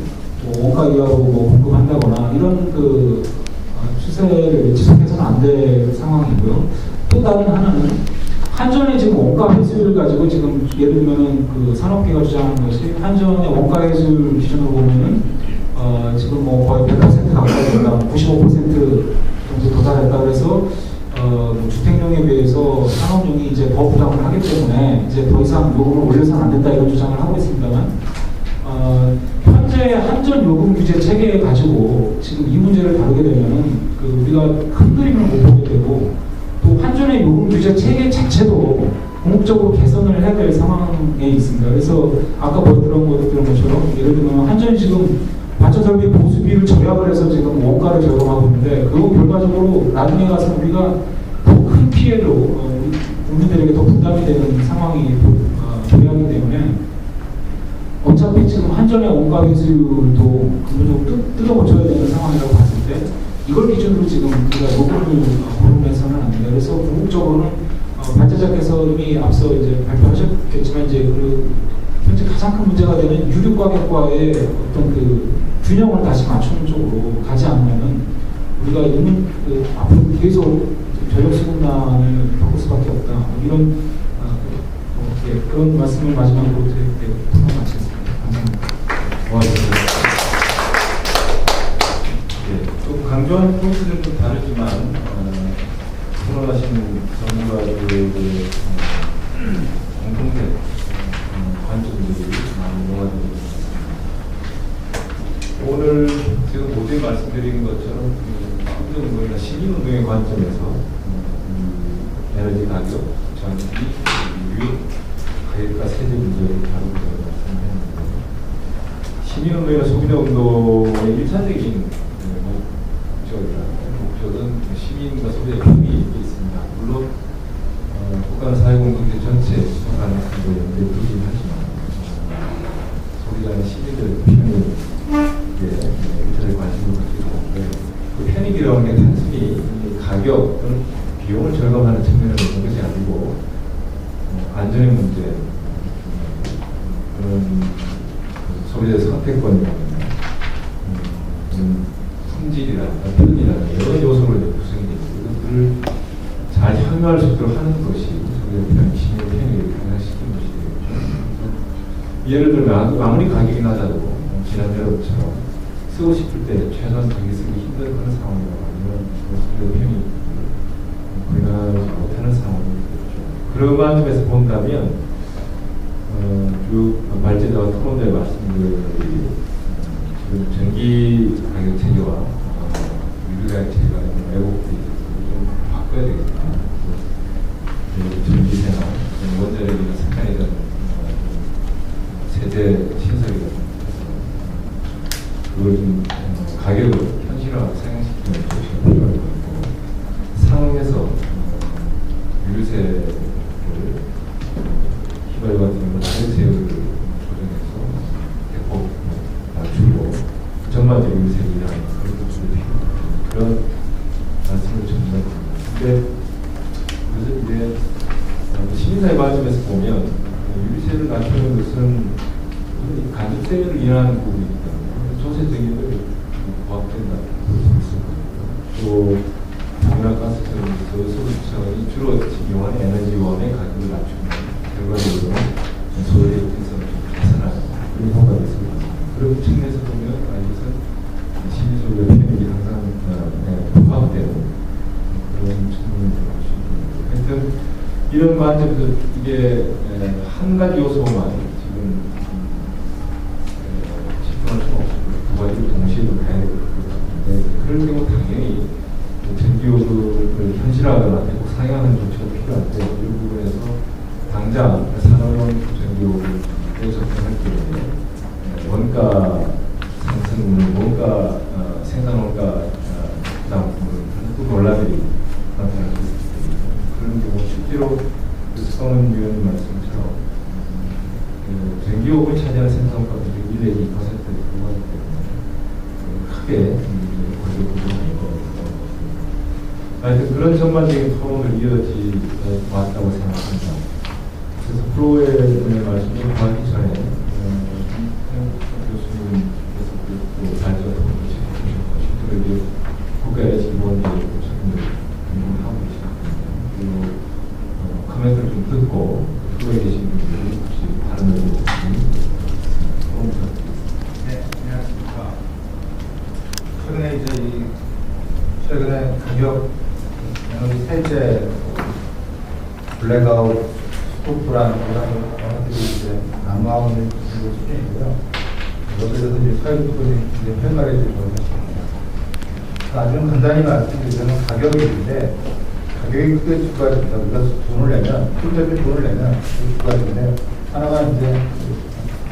원가 이하로 공급한다거나 이런 그 추세를 지속해서는 안 될 상황이고요. 또 다른 하나는 한전의 지금 원가 회수율을 가지고 지금 예를 들면은 그 산업계가 주장하는 것이 한전의 원가 회수율 기준으로 보면은 지금 뭐 거의 100% 가까이 된다, 95% 정도 도달했다. 그래서 주택용에 비해서 산업용이 이제 더 부담을 하기 때문에 이제 더 이상 요금을 올려서는 안 된다, 이런 주장을 하고 있습니다만, 현재 한전 요금 규제 체계 가지고 지금 이 문제를 다루게 되면은 그 우리가 큰 그림을 못 보게 되고, 또 한전의 요금 규제 체계 자체도 궁극적으로 개선을 해야 될 상황에 있습니다. 그래서 아까 보여드린 것처럼 예를 들면 한전이 지금 발전설비 보수비를 절약을 해서 지금 원가를 절감하고 있는데, 그거 결과적으로 나중에 가서 우리가 더 큰 피해로 국민들에게 더 부담이 되는 상황이 도래하기 때문에, 어차피 지금 한전의 원가 회수율도 근본적으로 뜯어고쳐야 되는 상황이라고 봤을 때, 이걸 기준으로 지금 우리가 요금을 고민해서는 안 됩니다. 그래서 궁극적으로는 발제자께서 이미 앞서 이제 발표하셨겠지만, 이제 그 현재 가장 큰 문제가 되는 유류 가격과의 어떤 그 균형을 다시 맞추는 쪽으로 가지 않으면은 우리가 있는 그 앞으로 계속 전력 수급난을 겪을 수밖에 없다, 이런 그런 말씀을 마지막으로 드릴게요. 마치겠습니다. 감사합니다. 고맙습니다. 좀 강조한 포인트는 좀 다르지만 토론하신 전문가들의 공통된 관점들이 많이 녹아들고 있습니다. 오늘 지금 모두 말씀드린 것처럼 우리가 시민운동의 관점에서 에너지 가격, 전기, 유익, 가격과 세제 문제를 다루고 말씀드렸는데, 시민운동이나 소비자운동의 일차적인 목적은 시민과 소비자의 힘이 있습니다. 물론 국가는 사회공동체 전체 수송 가능성도 연대에 두긴 하지만 소비자는 시민들의 편에 일차적 관심을 갖게 되는데, 그 편익이라는 게 단순히 가격 또는 비용을 절감하는 측면으로 보는 것이 아니고 안전의 문제, 그런 소비자의 선택권이라든가 품질이라든가 편의라든가 여러 요소로 구성이 되어 있고, 이것들을 잘 협력할 수 있도록 하는 것이 소비자 시민의 편익을 강화시키는 것이 되겠죠. 예를 들면 아무리 가격이 낮아도 지난 여름처럼 쓰고 싶을 때 최소한 가격 쓰기 힘든 그런 상황이라고 하면 소비자 편익을 구현하지 못하는 상황이 되겠죠. 그런 관점에서 본다면 발제자와 토론자의 말씀들이 지금 전기 가격 체계와 유류 가격 체계가 왜곡되어 있어서 좀 바꿔야 되겠다. 전기세나 원자력이나 석탄이든 세대 신설이든 그걸 좀 가격을 현실화 상향시키는 조치가 필요할 것 같고, 상황에서 유류세를 휘발유 같은 경우는 가격세율을 조정해서 대폭 낮추고 전반적인 유류세를 이해하는 그런 부분이 필요합니다. 그런 말씀을 전달드립니다. 근데 그래서 이제 시민사회 관점에서 보면 유류세를 낮추는 것은 가격세율을 이해하는 부분이기 때문에 조세적인 부합된다고 볼 수 있습니다. 또 당연한 가스처럼 서울시청이 주로 이용하는 에너지원의 가격을 낮추면 결과적으로 소득의 일정성을 좀 개선하는 그런 효과가 있습니다. 그런 측면에서 보면 이것은 시민소비의 편익이 항상 부합되는 그런 그런 관점에서 이게 한 가지 요소만 지금 집중할 수는 없고 두 가지를 동시에 좀 가야 될 것 같은데 그럴 경우 당연히 전기요금을 현실화하거나 꼭 상향하는 조치가 필요한데 이 부분에서 당장 산업용 전기요금을 접근할 경우에 원가 상승, 원가 생산 원가 부담 또 논란이 나타날 수 있습니다. 그런 경우 실제로 성은 위원님 말씀처럼 전기요금이 차지하는 생산가가 1 내지 2%에 불과하기 때문에 크게 걸릴 부분이 아닐 것 같습니다. 하여튼 그런 전반적인 토론을 이어지 왔다고 생각합니다. 그래서 프로의 말씀을 하기 전에 교수님께서 또 발전 토론을 진행해주셨고 실제로 국가의 기본적인 책임을 하고 계시거든요. 그리고 코멘트를 좀 듣고 프로에 계신 분들이 혹시 다른 의견 토론 부탁드리겠습니다. 네, 안녕하십니까. 최근에 가격 에너지 세제 블랙아웃 스토프라는 그런 언어들이 이제 난무하는 수준이고요. 여기에 대해서 이제 사회부분이 이제 활발해질 것같습니다. 아주 간단히 말씀드리자면 가격인데 가격이 크게 두 가지입니다. 우리가 돈을 내면 필요한 돈을 내면 두 가지인데 하나가 이제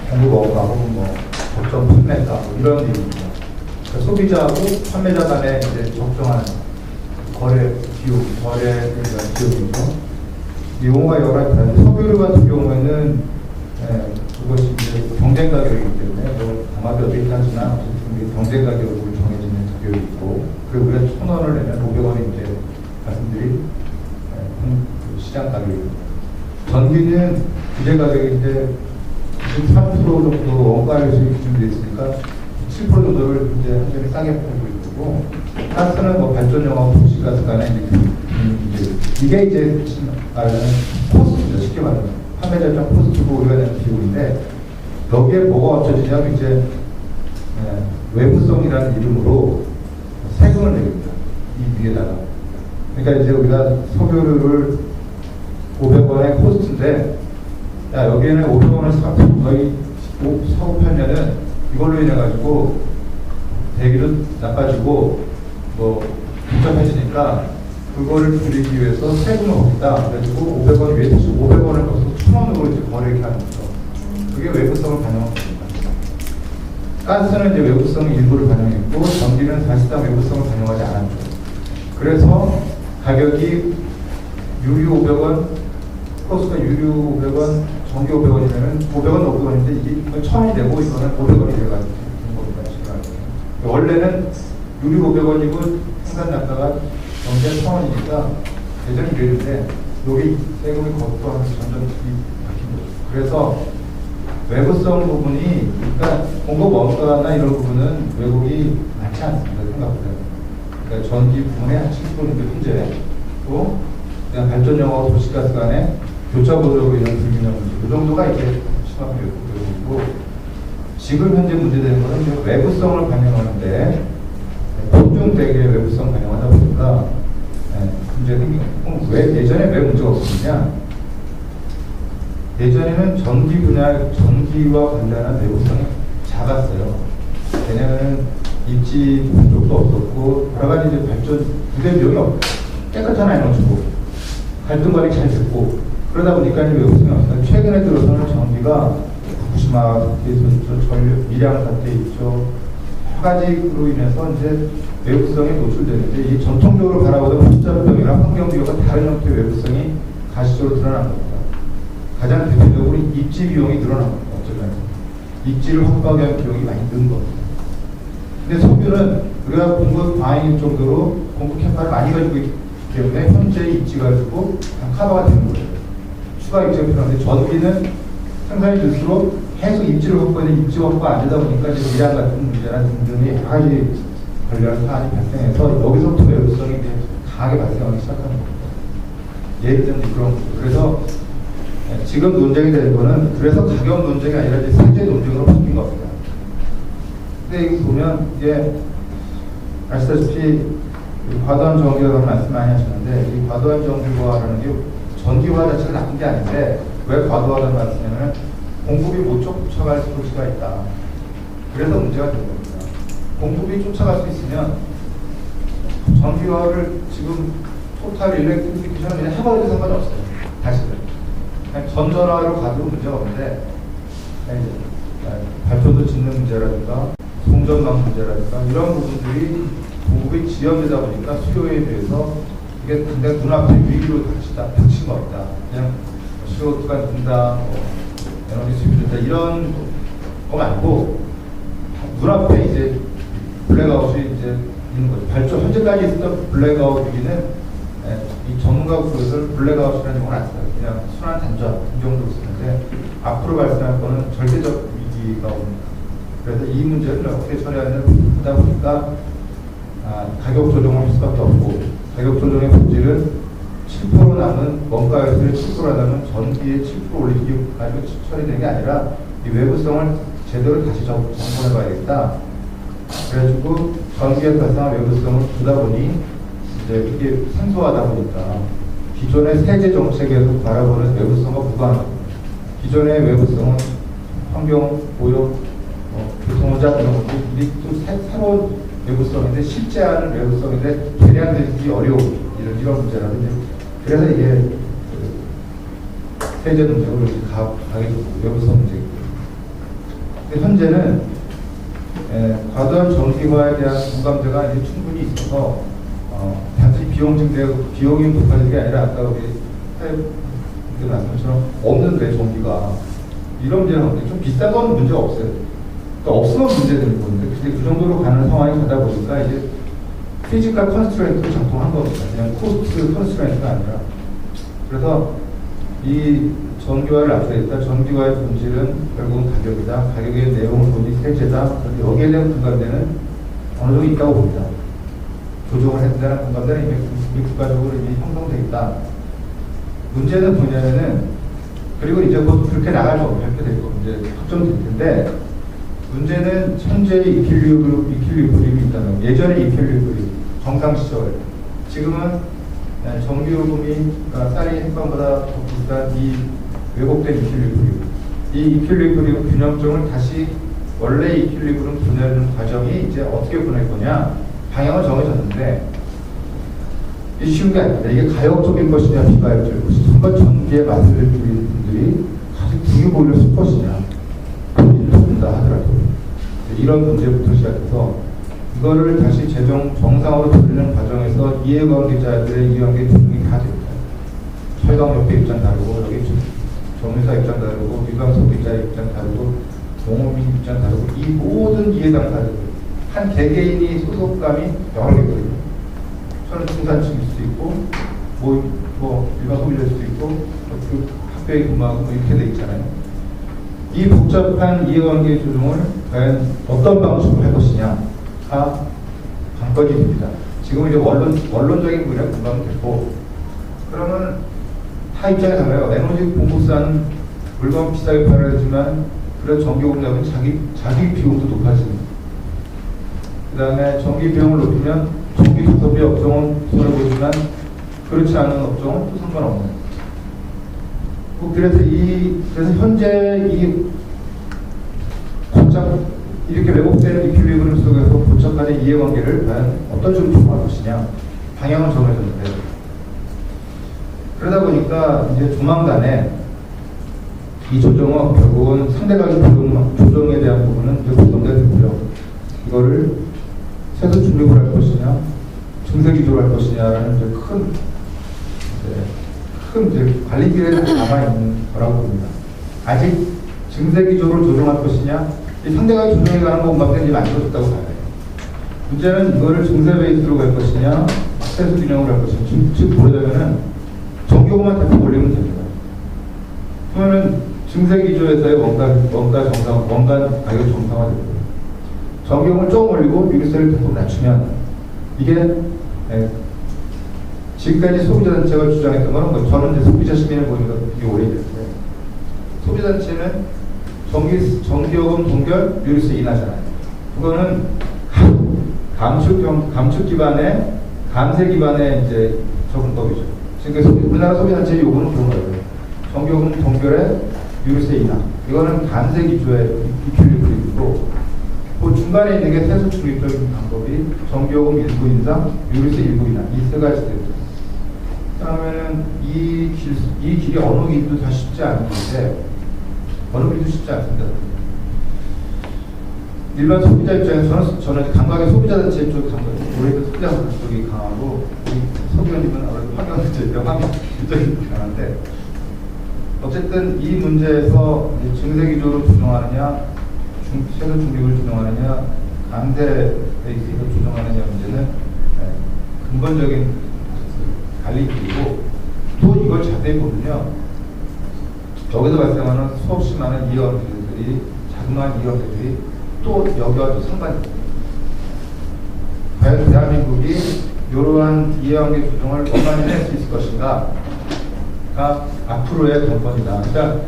공급 원가 혹은 뭐 적정 판매가 뭐 이런 얘기입니다. 그러니까 소비자하고 판매자 간에 이제 적정한 거래 비용, 거래에 대한 비용이죠. 이 용어가 여러 가지 다른데 석유류 같은 경우에는 그것이 이제 경쟁 가격이기 때문에 뭐 담합이 어떻게 하지만 어쨌든 경쟁 가격으로 정해지는 가격이 있고 그리고 우리가 1,000원을 내면 500원이 이제 말씀드린 시장 가격입니다. 전기는 규제 가격인데 93% 정도 원가율이 기준되어 있으니까 7% 정도를 이제 한전이 싸게 팔고 있고 가스는 뭐 발전용하고 도시가스 간에 이제 이게 이제 말하는 코스트입니다. 쉽게 말하면 판매자 입장 코스트고 우리가 내는 비용인데 여기에 뭐가 얹혀지냐면 이제 외부성이라는 이름으로 세금을 내립니다. 이 위에다가. 그러니까 이제 우리가 석유를 500원의 코스트인데 야 여기에는 500원을 사고 팔면은 이걸로 인해 가지고 대기도 나빠지고 뭐 복잡해지니까 그거를 줄이기 위해서 세금을 걷다. 그래가지고 500원 위에 다시 500원을 걷어서 1,000원으로 이제 거래하게 하는 거죠. 그게 외부성을 반영한 겁니다. 가스는 이제 외부성 일부를 반영했고 전기는 사실상 외부성을 반영하지 않았죠. 그래서 가격이 유류 500원, 코스가 유류 500원, 전기 500원이면 500원, 500원인데 이게 1,000원이 되고 이거는 500원이 돼가지고 겁니다. 원래는 유류 500원이고 생산 단가가 전기가 1,000원이니까 예전에 이랬는데 여기 세금이 거꾸하면서 점점 바뀐 거죠. 그래서 외부성 부분이 그러니까 공급 원가나 이런 부분은 외국이 많지 않습니다. 생각보다. 그러니까 전기 부분의 한 70% 정도 현재고 그냥 발전용하고 도시가스 간의 교차 보조로 인한 불균형 문제 이 정도가 이제 심하게 되고 지금 현재 문제되는 것은 외부성을 반영하는데 폭중되게 외부성 반영하다 보니까 문제가 생긴 거예요. 왜 예전에 왜 문제가 없었느냐? 예전에는 전기 분야 전기와 관련한 외부성이 작았어요. 왜냐하면 입지 부족도 없었고 여러 가지 이제 발전 부대 비용이 없고 깨끗한 에너지고 갈등 관리 잘 됐고 그러다 보니까 이제 외부성이 없어요. 최근에 들어서는 전기가 후쿠시마 사태에서 전력 밀양 사태 있죠. 여러 가지로 인해서 이제 외부성이 노출되는데 이 전통적으로 바라보던 복잡병이나 환경비용과 다른 형태의 외부성이 가시적으로 드러난 겁니다. 가장 대표적으로 입지 비용이 늘어난 겁니다. 어쩌면 입지를 확보하기 위한 비용이 많이 는 겁니다. 근데 석유는 우리가 공급 과잉일 정도로 공급 캐파를 많이 가지고 있기 때문에 현재 입지 가지고 그냥 커버가 되는 거예요. 추가 입지가 필요한데 전기는 생산이 될수록 계속 입지를 확보해야 입지 확보가 안 되다 보니까 이제 미량 같은 문제나 등등의 여러 가지 관련 사안이 발생해서 여기서부터 외부성이 이제 강하게 발생하기 시작하는 겁니다. 예를 들면 그런 거죠. 그래서 지금 논쟁이 되는 거는 그래서 가격 논쟁이 아니라 이제 세제 논쟁으로 바뀐 겁니다. 근데 여기 보면 이게 아시다시피 과도한 정규화라는 말씀 많이 하시는데 이 과도한 정규화라는 게 전기화 자체가 나쁜 게 아닌데 왜 과도하다는 말씀이냐면 공급이 못 쫓아갈 수가 있다. 그래서 문제가 되는 겁니다. 공급이 쫓아갈 수 있으면 전기화를 지금 토탈 일렉트리피케이션은 그냥 해버려도 상관이 없어요. 다시는. 그냥 전전화로 가도 문제가 없는데 발표도 짓는 문제라든가 송전망 문제라든가 이런 부분들이 공급이 지연되다 보니까 수요에 비해서 이게 굉장히 눈앞에 위기로 닥친 겁니다. 그냥 수요가 든다, 에너지 수입이 된다 이런 거 말고 눈앞에 이제 블랙아웃이 이제 있는 거죠. 현재까지 있었던 블랙아웃 위기는 이 전문가 그것을 블랙아웃이라는 용어는 안 써요. 그냥 순환 단전 이 정도 쓰는데 앞으로 발생할 거는 절대적 위기가 옵니다. 그래서 이 문제를 어떻게 처리하다 보니까 가격 조정을 할 수밖에 없고 가격 조정의 본질은 7% 남은 원가율을 7% 하다면 전기에 7% 올리기 가지고 처리되는 게 아니라 이 외부성을 제대로 다시 점검해 봐야겠다. 그래가지고 전기에 발생한 외부성을 두다 보니 이제 이게 생소하다 보니까 기존의 세제 정책에서 바라보는 외부성과 무관합니다. 기존의 외부성은 환경, 보역, 교통원자 이런 것도 또 새로운 외부성인데 쉽지 않은 외부성인데 계량되기 어려운 이런 문제라든지 그래서 이게 세제 문제고 가격 외부성 문제이고 현재는 과도한 전기화에 대한 공감대가 이제 충분히 있어서 단지 비용이 높아지는 게 아니라 아까 우리 사회분들 말씀처럼 없는데 전기가 이런 문제는 없는데 좀 비싼 건 문제가 없어요. 그러니까 없으면 문제되는 건데 근데 그 정도로 가는 상황이 가다 보니까 이제 피지컬 컨스트레인트로 작동한 겁니다. 그냥 코스트 컨스트레인트가 아니라 그래서 이 전기화를 앞서겠다. 전기화의 본질은 결국은 가격이다. 가격의 내용을 보니 세제다. 그런데 여기에 대한 공감대는 어느 정도 있다고 봅니다. 조정을 해야 된다는 공감대는 이미 국가적으로 이미 형성되어 있다. 문제는 뭐냐면은 그리고 이제 곧 그렇게 나갈 겁니다. 이렇게 될 겁니다. 이제 확정될 텐데 문제는 현재의 이퀄리브리움이 있다는 예전의 이퀄리브리움 정상 시절 지금은 전기요금이 쌀이 햇반보다 더 비싼 이 왜곡된 이퀄리브리움 이 이퀄리브리움 균형점을 다시 원래 이퀄리브리움 보내는 과정이 이제 어떻게 보낼 거냐 방향은 정해졌는데 이게 쉬운 게 아닙니다. 이게 가역적인 것이냐 비가역적인 것이냐 한번 전기에 맛을 들인 분들이 가장 등유 보일러 쓸 것이냐 본인을 쓴다 하더라도 이런 문제부터 시작해서 이거를 다시 정상으로 돌리는 과정에서 이해관계자들의 이해관계 조정이 다 됩니다. 철강협회 입장 다르고 여기 정유사 입장 다르고 유광석기자 입장 다르고 농업민 입장 다르고 이 모든 이해당사자들 한 개개인이 소속감이 여러 개거든요. 저는 중산층일 수도 있고 뭐 일반 소비자일 수도 있고 그 학교에 근무하고 뭐 이렇게 돼 있잖아요. 이 복잡한 이해관계 조정을 과연 어떤 방식으로 할 것이냐가 관건이 됩니다. 지금 이제 원론적인 분야에 공감이 됐고 그러면 타 입장에 달라요. 에너지 공급사는 물건 비싸게 팔아야 하지만 그래서 전기공약은 자기 비용도 높아집니다. 그 다음에 전기 비용을 높이면 전기 소비 업종은 손해보지만 그렇지 않은 업종은 또 상관없는. 그래서 현재 이 고착 이렇게 왜곡되는 이퀄리브리움 속에서 고착화된 이해관계를 과연 어떤 식으로 조정할 것이냐 방향은 정해졌는데 그러다 보니까 이제 조만간에 이 조정은 결국은 상대가격 조정에 대한 부분은 이제 고정돼 되고요. 이거를 세수 중립을 할 것이냐 증세 기조를 할 것이냐라는 이제 큰 관리 기회는 남아있는 거라고 봅니다. 아직 증세 기조를 조정할 것이냐, 이 상대가 조정해 가는 것밖에 이제 만들어졌다고 봐야 돼요. 문제는 이거를 증세 베이스로 갈 것이냐, 세수 균형으로 할 것이냐, 즉 보려면은 전기요금만 대폭 올리면 됩니다. 그러면은 증세 기조에서의 원가 가격 정상화되고, 전기요금을 조금 올리고 유류세를 대폭 낮추면 이게 지금까지 소비자단체가 주장했던 거는 저는 이제 소비자 시민을 보니까 되게 오래됐어요. 소비자단체는 전기요금 동결 유류세 인하잖아요. 그거는 감축 기반의 감세 기반의 이제 적응법이죠. 지금 우리나라 소비단체 요구는 그런 거예요. 정교금 동결의 유류세 인하. 이거는 간세 기조의 이퀄리브리움이고, 그 중간에 있는 게 세수 중립적인 방법이 정교금 일부 인상, 유류세 일부 인하. 이 세 가지 됩니다. 그러면은 이 길이 어느 길도 다 쉽지 않은데, 어느 길도 쉽지 않습니다. 일반 소비자 입장에서 저는 감각의 소비자단체 쪽 오히려 소비자 쪽이 강하고, 소비자님은 아무래도 환경단체, 환경적인 강한데, 어쨌든 이 문제에서 증세 기조로 조정하느냐, 세수 중립을 조정하느냐, 강세 베이스로 조정하느냐 문제는 근본적인 갈림길이고, 또 이걸 자세히 보면요, 여기서 발생하는 수없이 많은 이해관계들이, 자그마한 이해관계들이 또 여기와 또 상관이 있습니다. 과연 대한민국이 이러한 이해관계 조정을 얼마나 해낼 수 있을 것인가가 앞으로의 관건이다. 그러니까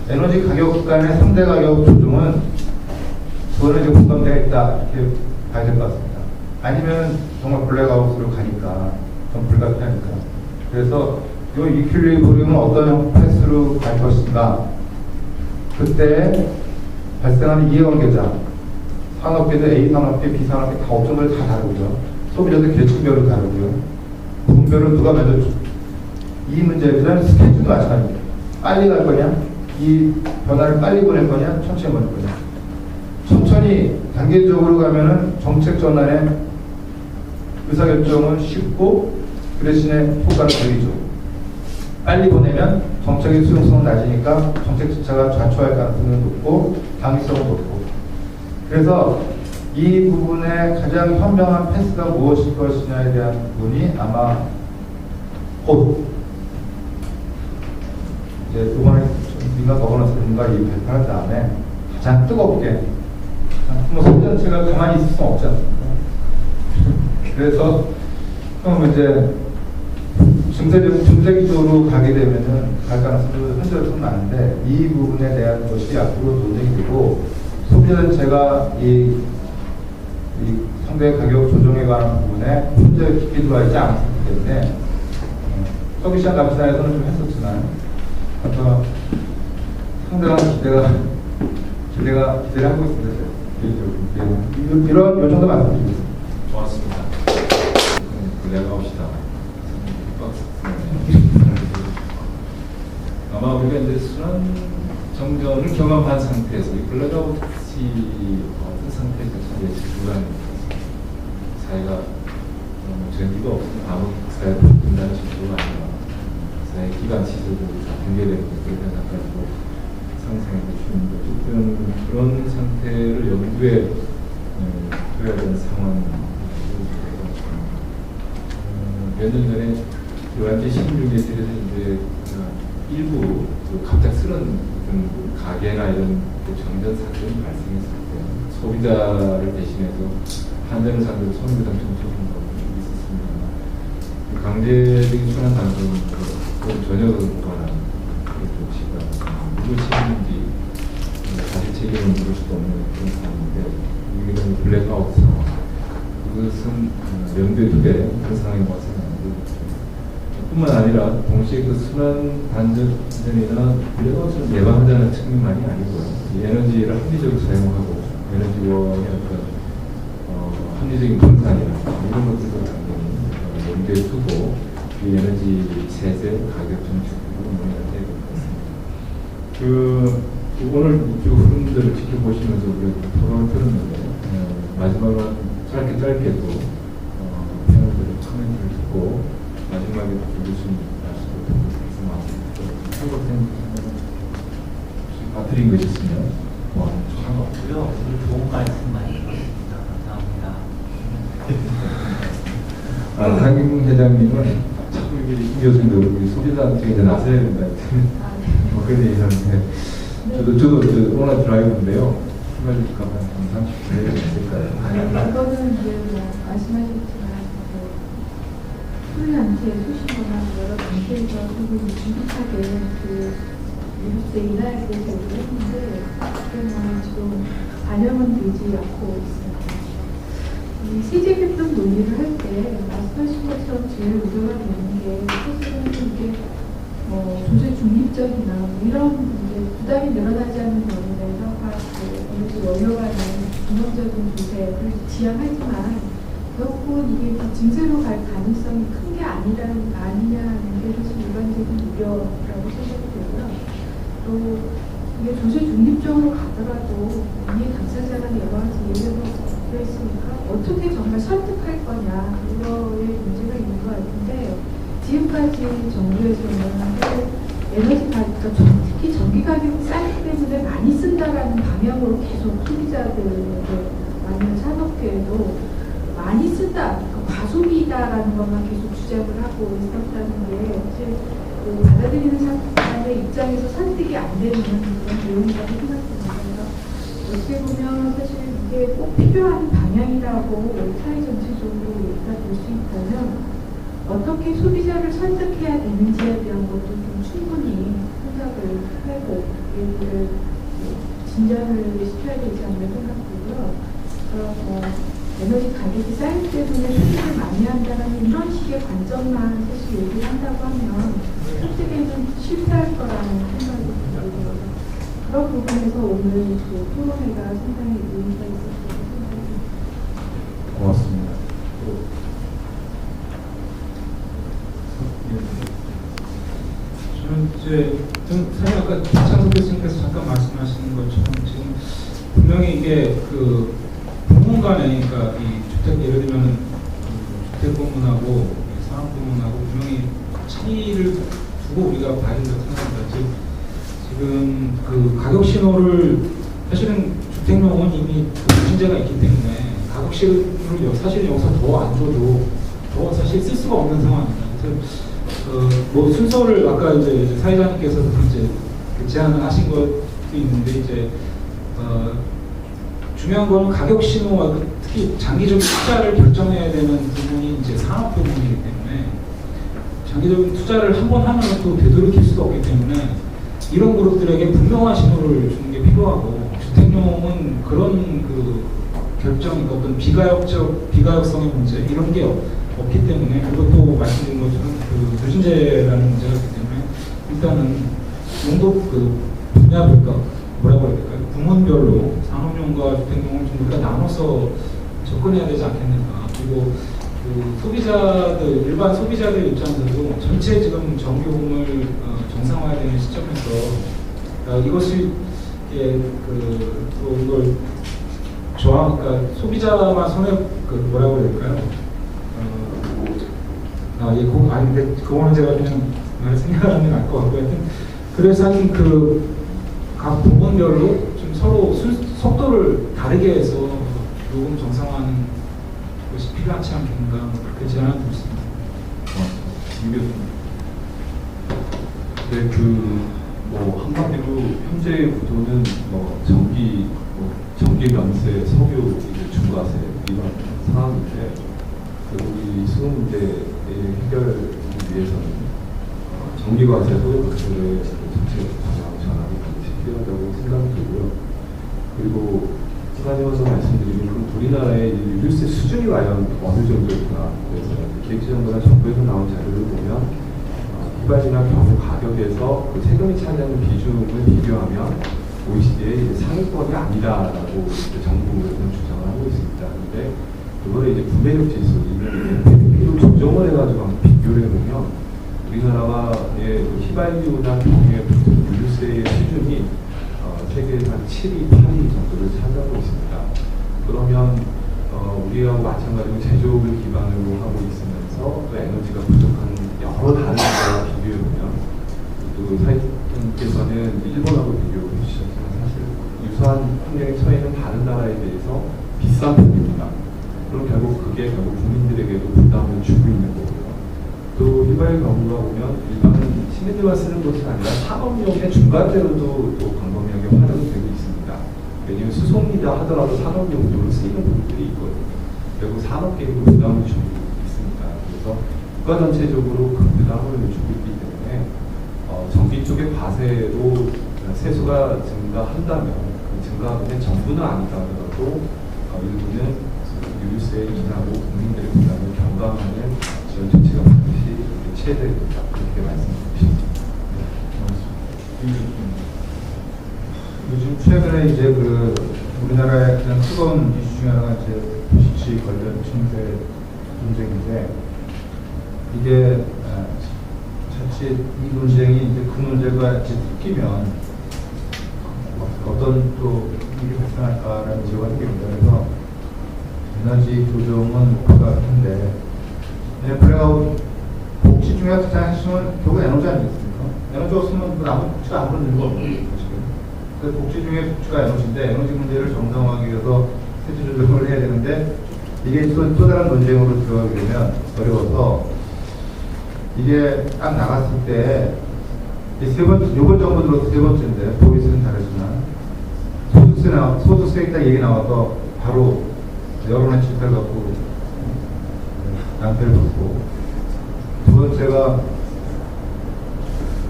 에너지 가격 간의 상대 가격 조정은 그거는 이제 공감되어 있다, 이렇게 봐야 될 것 같습니다. 아니면 정말 블랙아웃으로 가니까 좀 불가피하니까. 그래서 이 이퀄리브리움은 어떤 패스로 갈 것인가, 그때 발생하는 이해관계자, 산업계도 A 산업계, B 산업계 다 업종별 다 다르고요. 소비자도 계층별로 다르고요. 부분별로 누가 먼저 이 문제에 대한 스케줄도 마찬가지입니다. 빨리 갈 거냐, 이 변화를 빨리 보낼 거냐, 천천히 보낼 거냐. 천천히 단계적으로 가면은 정책 전환의 의사결정은 쉽고 그 대신에 효과는 걸리죠. 빨리 보내면 정책의 수용성은 낮으니까 정책 자체가 좌초할 가능성이 높고 당위성은 높고, 그래서 이 부분의 가장 현명한 패스가 무엇일 것이냐에 대한 부분이 아마 곧 이제 이번에 민간 거버넌스가 이 발표한 다음에 가장 뜨겁게, 뭐 소비자체가 가만히 있을 수는 없지 않습니까? 그래서 그럼 이제 증세 기조로 가게 되면은 갈 가능성도 현재로서는 많은데, 이 부분에 대한 것이 앞으로 논의가 되고, 소비자단체가 이 상대 가격 조정에 관한 부분에 현재 깊이 들어와 있지 않기 때문에, 서비스시장 감사에서는 좀 했었지만, 아까 상당한 기대를 하고 있습니다. 이런 요청도 말씀드리겠습니다. 좋았습니다. 블랙아웃이다. 아마 우리가 이제 순환 정전을 경험한 상태에서 이 블랙아웃이 어떤 상태에서 예측 불가능합니다. 사회가 전기가 없으면 아무 사회가 분단한 시도가 아니라 사회 기반 시설도 다 붕괴되는 그런 현상까지도 상상해 주시는데, 어쨌든 그런 상태를 염두에 둬야 되는 상황입니다. 몇 년 전에 요한계 16에 대해서 이제 일부 갑작스런 가게나 이런 정전 사건이 발생했을 때 소비자를 대신해서 한전을 상대로 손해배상 청구하는 것이 있었습니다. 강제적인 순환 방송은 전혀 무관한 그런 조치가 무엇인지 사실 책임을 물을 수도 없는 그런 상황인데, 이런 블랙아웃 상황, 그것은 염두에 두게 그런 상황이 와서 뿐만 아니라 동시에 그 순환 반전이나 블랙아웃을 예방하자는 측면만이 아니고요. 에너지를 합리적으로 사용하고 에너지원의 어떤 합리적인 분산이나 이런 것들도 당연히 염두에 두고 이 에너지 세제 가격 정책으로 논의가 되어야 될 것 같습니다. 오늘 쭉 흐름들을 지켜보시면서 우리가 토론을 들었는데, 마지막으로 짧게도 패널들의 코멘트를 듣고 마지막에 교수님 말씀을 참고된 드린 것 있으면 저는 없고요. 오늘 좋은 말씀 많이 들었습니다. 감사합니다. 한김 회장님은 자꾸 이 교수님도 우리 소비자한테 이제 나서야 된다. 뭐 그런 얘기 하는데, 저도 오늘 드라이브인데요. 출발일까봐 한 30분 됐을까요? 이거는 이제 말씀하셨지만 소비자한테 수시거나 여러 단체에서 조금 긴급하게 그 유류세 인하에 대해서 얘기를 했는데, 그러나 지금 반영은 되지 않고 있습니다. 이 세제 개편 논의를 할 때 말씀하신 것처럼 제일 우려가 되는 게 사실은 보세요. 그래서 지양하지만 결국은 이게 증세로 갈 가능성이 큰 게 아니냐는 게 사실 일반적인 우려라고 생각이 되고요. 또 이게 조세 중립적으로 가더라도 이해 당사자가 여러 가지 예외가 있으니까 어떻게 정말 설득할 거냐 이거에 문제가 있는 것 같은데 지금까지 정부에서는 에너지 가격, 특히 전기 가격이 싸기 때문에 많이 쓴다라는 방향으로 계속 소비자들에게 많은 산업계에도 많이 쓴다, 과소비다라는 것만 계속 주장을 하고 있었다는 게 사실 받아들이는 사람의 입장에서 설득이 안 되는 그런 내용이라고 생각됩니다. 어떻게 보면 사실 이게 꼭 필요한 방향이라고 사회 전체적으로 얘기가 될 수 있다면 어떻게 소비자를 설득해야 되는지에 대한 것도 좀 충분히 생각을 하고 얘기를 진전을 시켜야 되지 않나 생각되고요. 에너지 가격이 쌓이기 때문에 소비를 많이 한다는 이런 식의 관점만 사실 얘기를 한다고 하면 설득에는 실패할 거라는 생각이 들고요. 그런 부분에서 오늘 그 토론회가 상당히 의미가 있었다고 생각합니다. 고맙습니다. 저는 이제 사실 아까 박찬석 교수님께서 잠깐 말씀하시는 것처럼 지금 분명히 이게 그 부문 간에 그러니까 이 주택 예를 들면 주택 부문하고 산업 부문하고 분명히 차이를 두고 우리가 봐야 된다고 생각합니다. 지금 그 가격 신호를 사실은 주택용은 이미 문제가 있기 때문에 가격 신호를 사실 여기서 더 안 줘도 더 사실 쓸 수가 없는 상황입니다. 그래서 뭐 순서를 아까 이제 사회자님께서 이제 제안을 하신 것도 있는데 이제 중요한 건 가격 신호와 특히 장기적인 투자를 결정해야 되는 부분이 이제 산업 부분이기 때문에 장기적인 투자를 한 번 하면 또 되돌이킬 수가 없기 때문에 이런 그룹들에게 분명한 신호를 주는 게 필요하고 주택용은 그런 그 결정, 어떤 비가역성의 문제 이런 게 없기 때문에 그리고 또 말씀드린 것처럼 그 누진제라는 문제가 있기 때문에 일단은 용도 그 분야별로 뭐라고 해야 될까요? 부문별로 산업용과 주택용을 좀 우리가 나눠서 접근해야 되지 않겠는가. 그리고 그 소비자들, 일반 소비자들 입장에서도 전체 지금 전기요금을 정상화되는 시점에서 이것이 또 이걸 그러니까 소비자만 손해 뭐라고 해야 될까요? 근데 그거는 제가 그냥 생각하면 알 것 같고 하여튼 그래서 한 각 부문별로 좀 서로 속도를 다르게 해서 요금 정상화하는 것이 필요하지 않겠는가 그렇게 제안을 드렸습니다. 네, 한마디로 현재의 구도는 전기 면세, 석유 중과세 이런 상황인데 이 수급 문제의 해결을 위해서는 전기과세, 석유과세의 정책 방향 전환이 반드시 필요하다고 생각이 들고요. 그리고 추가적으로 말씀드리면 우리나라의 유류세 수준이 과연 어느 정도일까. 그래서 기획재정부나 정부에서 나온 자료를 보면 휘발유나 경유 가격에서 그 세금이 차지하는 비중을 비교하면 OECD의 상위권이 아니다라고 정부에서는 주장을 하고 있습니다. 그런데 그거를 이제 구매력 지수, PPP로 조정을 해가지고 한번 비교를 해보면 우리나라의 휘발유나 경유의 유류세의 수준이 세계에서 한 7위, 8위 정도를 차지하고 있습니다. 그러면 우리하고 마찬가지로 제조업을 기반으로 하고 있으면서 또 에너지가 부족한 여러 다른 나라와 비교해보면 또 사회자님께서는 일본하고 비교해 주셨지만 사실 유사한 환경에 처해 있는 다른 나라에 대해서 비싼 편입니다. 그럼 결국 국민들에게도 부담을 주고 있는 거고요. 또 휘발유 경우가 보면 일반 시민들만 쓰는 것이 아니라 산업용의 중간재로도 또 광범위하게 활용이 되고 있습니다. 왜냐하면 수송이다 하더라도 산업 용도로 쓰이는 부분들이 있거든요. 결국 산업계에도 부담을 주고 있습니다. 그래서 국가 전체적으로 그 부담을 주고 있기 때문에 전기 쪽의 과세로 세수가 증가한다면 그 증가분의 전부는 아니다 하더라도 일부는 유류세 인하고 국민들의 부담을 경감하는 지원 조치가 반드시 취해야 된다. 그렇게 말씀드리고 싶습니다. 요즘 최근에 이제 우리나라의 가장 뜨거운 이슈 중에 하나가 이제 도시지 관련 층세 논쟁인데 이게 자칫 이 논쟁이 이제 그 문제가 이제 섞이면 어떤 또 일이 발생할까라는 우려가 생깁니다. 그래서 에너지 조정은 목표가 한데 블랙아웃 복지 중에 가장 핵심은 결국 에너지 아니겠습니까? 에너지 없으면 아무 복지가 아무런 의미가 없는 거죠. 그래서 복지 중에 복지가 에너지인데 에너지 문제를 정상화하기 위해서 세제 조정을 해야 되는데 이게 또 다른 논쟁으로 들어가게 되면 어려워서 이게 딱 나갔을 때 이번 정부 들어서 세 번째인데 보이스는 다르지만 소득세 딱 얘기 나와서 바로 여론의 질타를 갖고 낭패를 받고 두 번째가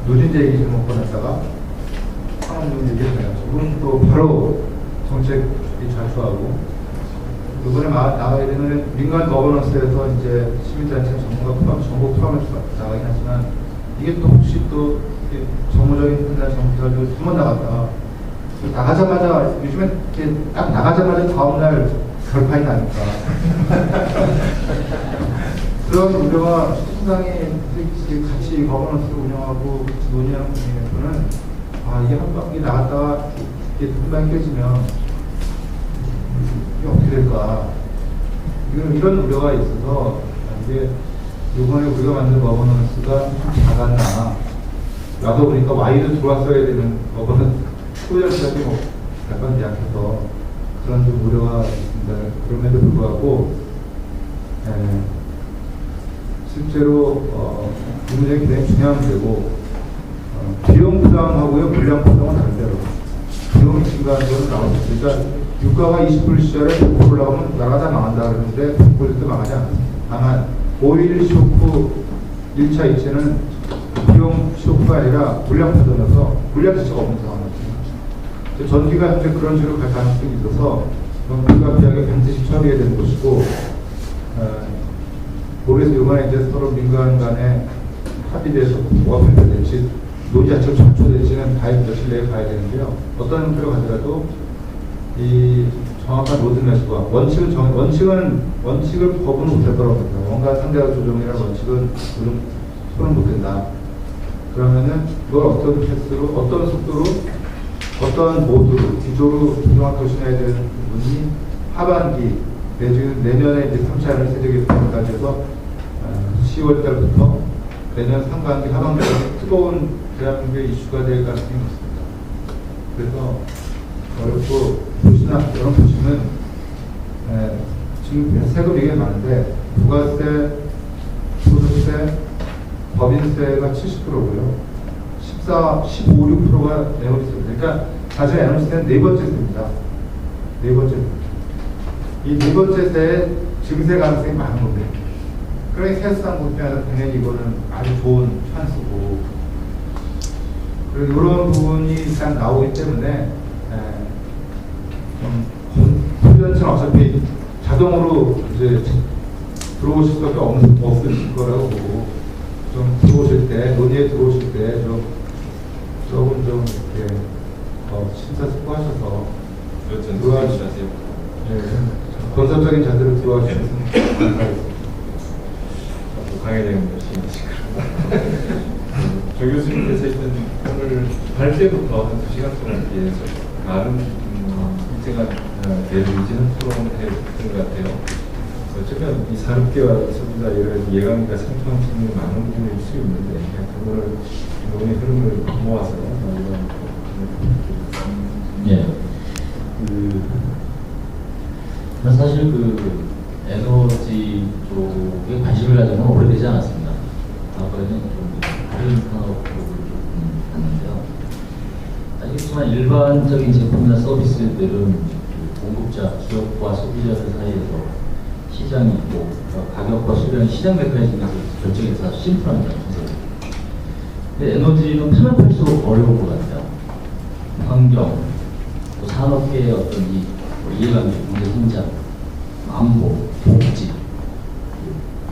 누진제 얘기 잘못 꺼냈다가 상업용 얘기했잖아요. 지금 또 바로 정책이 자초하고 이번에 나가야 되는 민간 거버넌스에서 이제 시민단체 정부 포함해서 나가긴 하지만 이게 또 혹시 또 정무적인 판단 정부가 한번 나갔다가 나가자마자 요즘에 딱 나가자마자 다음날 결판이 나니까 그런 우려가 상당히 같이 거버넌스를 운영하고 논의하는 분에서는 이게 한 바퀴 나갔다가 이게 한 방이 깨지면 이게 어떻게 될까 이런 우려가 있어서 이게 이번에 우리가 만든 거버넌스가 좀 작았나 나도 보니까 Y도 들어왔어야 되는 거버넌스 소열 시작이 약간 약해서 그런 좀 우려가 있습니다. 그럼에도 불구하고 실제로 이 문제가 굉장히 중요한 문제고 비용 부담하고요 물량 부담은 다른데요. 비용이 증가하는 것은 나왔어요. 그러니까 유가가 20불 시절에 100불 올라가면 나라가 다 망한다 그러는데 100불도 망하지 않았습니다. 다만 오일 쇼크 1차 2차는 비용 쇼크가 아니라 물량 부담이어서 물량 자체가 없는 상황이었습니다. 전기가 현재 그런 식으로 갈 가능성이 있어서 불가피하게 반드시 처리해야 되는 것이고 그래서 이번에 이제 서로 민간 간에 합의돼서 뭐가 발표될지 논의 자체가 좌초될지는 며칠 내에 봐야 되는데요. 어떤 형태로 가더라도 이 정확한 로드맵과 원칙을 법은 못할 거라고 합니다. 원가 상대가 조정이라는 원칙은 손은 못 된다. 그러면은 그걸 어떤 패스로, 어떤 속도로, 어떤 모드로, 기조로 조정할 것이냐에 대한 부분이 하반기, 내년에 이제 3차 세제개편까지 해서 10월 달부터 내년 상반기, 하반기까지 뜨거운 대한민국의 이슈가 될 가능성이 높습니다. 그래서 어렵고, 여러분 보시면, 지금 세금 얘기가 많은데, 부가세, 소득세, 법인세가 70%고요. 15, 6%가 에너지세입니다. 그러니까 사실 에너지세는 네 번째 세입니다. 네 번째. 이 네 번째 세에 증세 가능성이 많은 건데. 그러니까 세수상 국면에서 당연히 이거는 아주 좋은 찬스고. 그리고 이런 부분이 일단 나오기 때문에, 훈련처럼 어차피 자동으로 이제 들어오실 수밖에 없을 거라고 보고, 좀 들어오실 때, 논의에 들어오실 때, 조금 좀, 이렇게, 심사숙고하셔서, 들어와주세요. 건설적인 자세로 들어와주셨으면 감사하겠습니다. 강혜정 교수님. 조 교수님께서 일단 오늘 갈 때부터 한 2시간 동안 나름 일정한 내리지는 토론을 했던 것 같아요. 어쩌면 이 산업계와 소비자 이런 예감과 상통한 측면이 많은 부분일 수 있는데 그거를 논의 흐름을 모아서 예. 사실 에너지 쪽에 관심을 가진 건 오래되지 않았습니다. 과거에는 좀 다른 산업 쪽을 봤는데요. 아시겠지만 일반적인 제품이나 서비스들은 공급자, 기업과 소비자들 사이에서 시장이 있고 가격과 수량이 시장 메커니즘에서 결정해서 심플한 정책. 근데 에너지는 파면 팔수록 어려울 것 같아요. 환경, 또 산업계의 어떤 이해관계, 문제 성장, 안보, 복지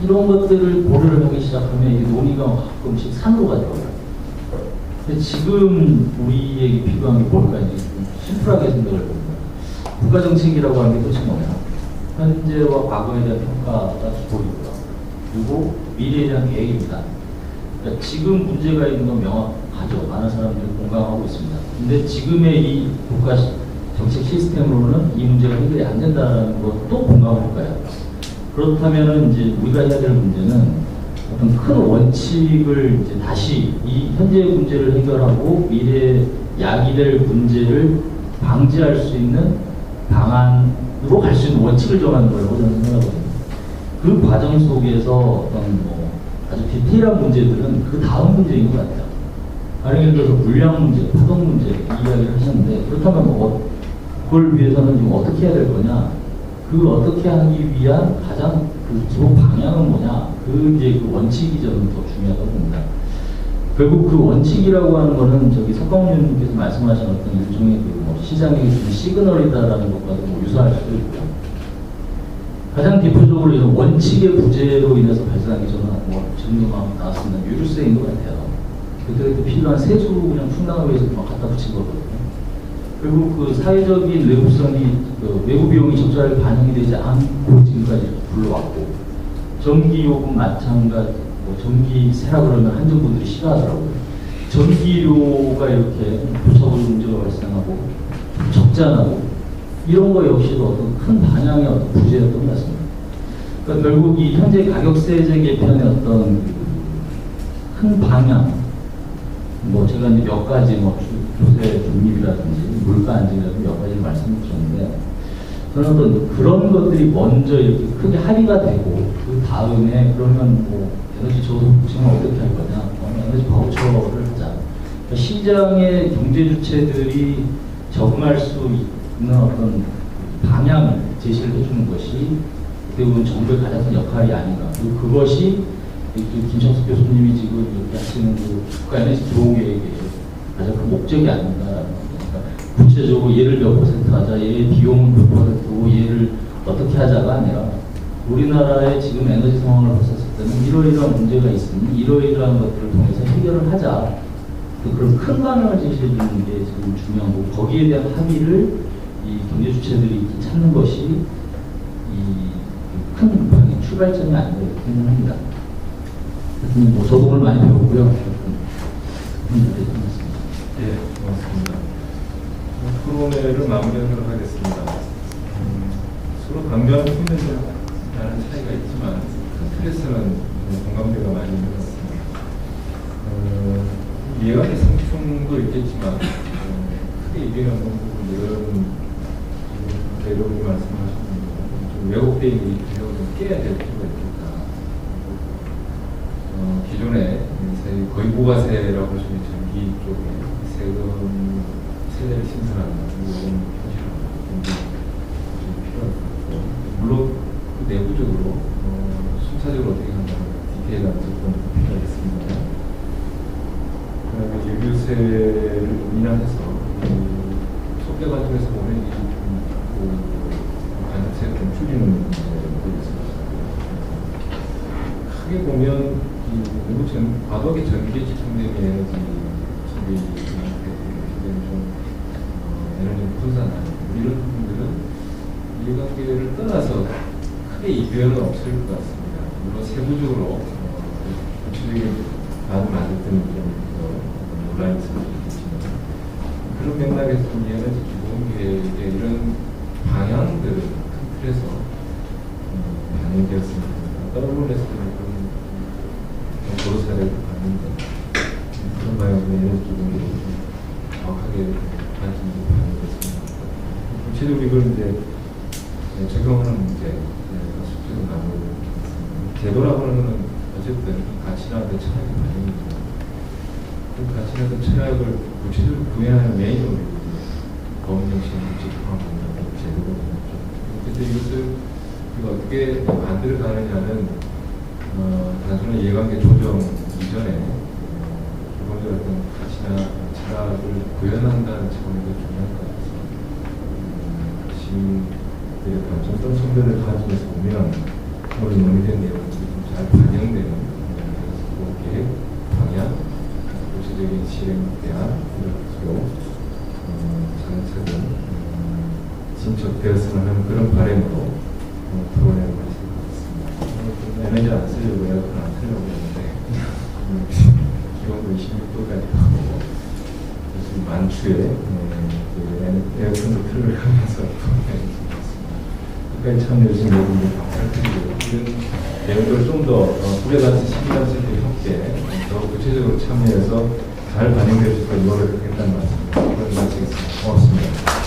이런 것들을 고려를 하기 시작하면 이 논의가 가끔씩 산으로 가더라고요. 근데 지금 우리에게 필요한 게 뭘까 이제 좀 심플하게 생각을 해봅니다. 국가정책이라고 하는 게 도대체 뭐냐? 현재와 과거에 대한 평가가 기본이고요. 그리고 미래에 대한 계획입니다. 그러니까 지금 문제가 있는 건 명확하죠. 많은 사람들이 공감하고 있습니다. 근데 지금의 이 국가 정책 시스템으로는 이 문제가 해결이 안 된다는 것도 공감할 거예요. 그렇다면은 이제 우리가 해야 될 문제는 어떤 큰 원칙을 이제 다시 이 현재의 문제를 해결하고 미래에 야기될 문제를 방지할 수 있는 방안으로 갈 수 있는 원칙을 정하는 거라고 저는 생각하거든요. 그 과정 속에서 어떤 뭐 아주 디테일한 문제들은 그 다음 문제인 것 같아요. 예를 들어서 물량 문제, 파동 문제 이야기를 하셨는데 그렇다면 뭐 그걸 위해서는 좀 어떻게 해야 될 거냐? 그 어떻게 하기 위한 가장 그 기본 방향은 뭐냐? 그 이제 그 원칙이 저는 더 중요하다고 봅니다. 결국 그 원칙이라고 하는 거는 저기 석광훈 의원님께서 말씀하신 어떤 일종의 그 시장의 좀 시그널이다라는 것과도 뭐 유사할 수도 있고요. 가장 대표적으로 이런 원칙의 부재로 인해서 발생한 게 저는 뭐 지금도 막 나왔습니다. 유류세인 것 같아요. 그때 필요한 세수 그냥 충당을 위해서 막 갖다 붙인 거거든요. 결국 그 사회적인 외부성이 그 외부 비용이 적절하게 반영이 되지 않고 지금까지 불러왔고 전기요금 마찬가지 뭐 전기세라 그러면 한정분들이 싫어하더라고요. 전기료가 이렇게 부처적으로 문제가 발생하고 적자나고 이런 거 역시도 어떤 큰 방향의 어떤 부재였던 것 같습니다. 그러니까 결국 이 현재 가격세제 개편의 어떤 큰 방향, 뭐 제가 이제 몇 가지 뭐 조세 중립이라든지 물가 안정이라든지 몇 가지 말씀드렸는데 저는 어떤 그런 것들이 먼저 이렇게 크게 합의가 되고 그 다음에 그러면 뭐 에너지 저속 부심을 어떻게 할 거냐, 에너지 바우처를 하자. 그러니까 시장의 경제 주체들이 적응할 수 있는 어떤 방향을 제시를 해주는 것이 어떻게 보면 정부의 가장 큰 역할이 아닌가. 그리고 그것이 김창숙 교수님이 지금 이렇게 하시는 그 국가 에너지 기본 계획의 가장 큰 목적이 아닌가라는 거니까 구체적으로 얘를 몇 퍼센트 하자, 얘의 비용은 몇 퍼센트고 얘를 어떻게 하자가 아니라 우리나라의 지금 에너지 상황을 봤었을 때는 이러이러한 문제가 있으니 이러이러한 것들을 통해서 해결을 하자. 그런 큰 방향을 제시해 주는 게 지금 중요하고 거기에 대한 합의를 이 경제 주체들이 찾는 것이 이 큰 방향의 출발점이 아닌가 이렇게 생각합니다. 뭐 저도 오늘 많이 배웠고요. 네, 고맙습니다. 토론회를 마무리하도록 하겠습니다. 서로 강조하는 측면에 나는 차이가 있지만 큰 틀에서는 공감대가 많이 있는 것 같습니다. 예각의 상충도 있겠지만 크게 이겨내는 부분들은 여러분이 말씀하신 좀 왜곡되어 있는 기능을 좀 깨야 될 필요가 있겠다. 기존에 거의 부가세라고 할 수 있는 전기 쪽에 세대를 신설하는 이런 현실화가 필요하고 물론 그 내부적으로 순차적으로 어떻게 한다는 디테일한 접근도 필요하겠습니다. 그다음에 유류세를 인하해서 속대 과정에서 보면 가격세를 좀 줄이는 문제도 있습니다. 크게 보면 너무 과도하게 전기에 집중되는 에너지 에너지 분산하는 이런 부분들은 이해관계를 떠나서 크게 이변은 없을 것 같습니다. 물론 세부적으로 구체적인 답을 만들 때는 좀 논란이 있을 수 있지만 그런 맥락에서 에너지 기본 계획의 이런 방향들은 큰 틀에서 반영되었습니다. 다른 언론에서는 여러 사례를 봤는데 그런 방향으로 에너지 기본 계획이 좀 정확하게 관심이 반영됐습니다. 구체적으로 이걸 이제 적용하는 문제, 숙제로 나누고 제도라고 하는 것은 어쨌든 가치나 그 철학의 과정이죠. 그 가치나 그 철학을 구체적으로 구현하는 메인으로 법정식 집행하는 제도거든요. 그런데 이것을 어떻게 만들어 가느냐는 단순한 이해관계 조정 이전에 기본적으로 어떤 가치나 철학을 구현한다는 차원에서 중요한 것 같아서 시민들의 어떤 성별을 가지면서 보면 오늘 논의된 내용들이 좀 잘 반영되는 계획, 방향, 구체적인 실행에 대한 이런 차근차근 진척되었으면 하는 그런 바람으로 토론회를 마친 것 같습니다. 에너지 안 쓰려고 에어컨 안 틀려고 했는데 기온도 26도까지 가고 요즘 만추에 에어컨도 틀어가면서 토론회를 진행했습니다. 끝까지 참여해주신 여러분들 감사드리고 이런 내용들을 좀 더 구례단체 시민단체들 협회 더 구체적으로 참여해서 잘 반영될 수 있도록 노력하겠다는 말씀을 마치겠습니다. 고맙습니다.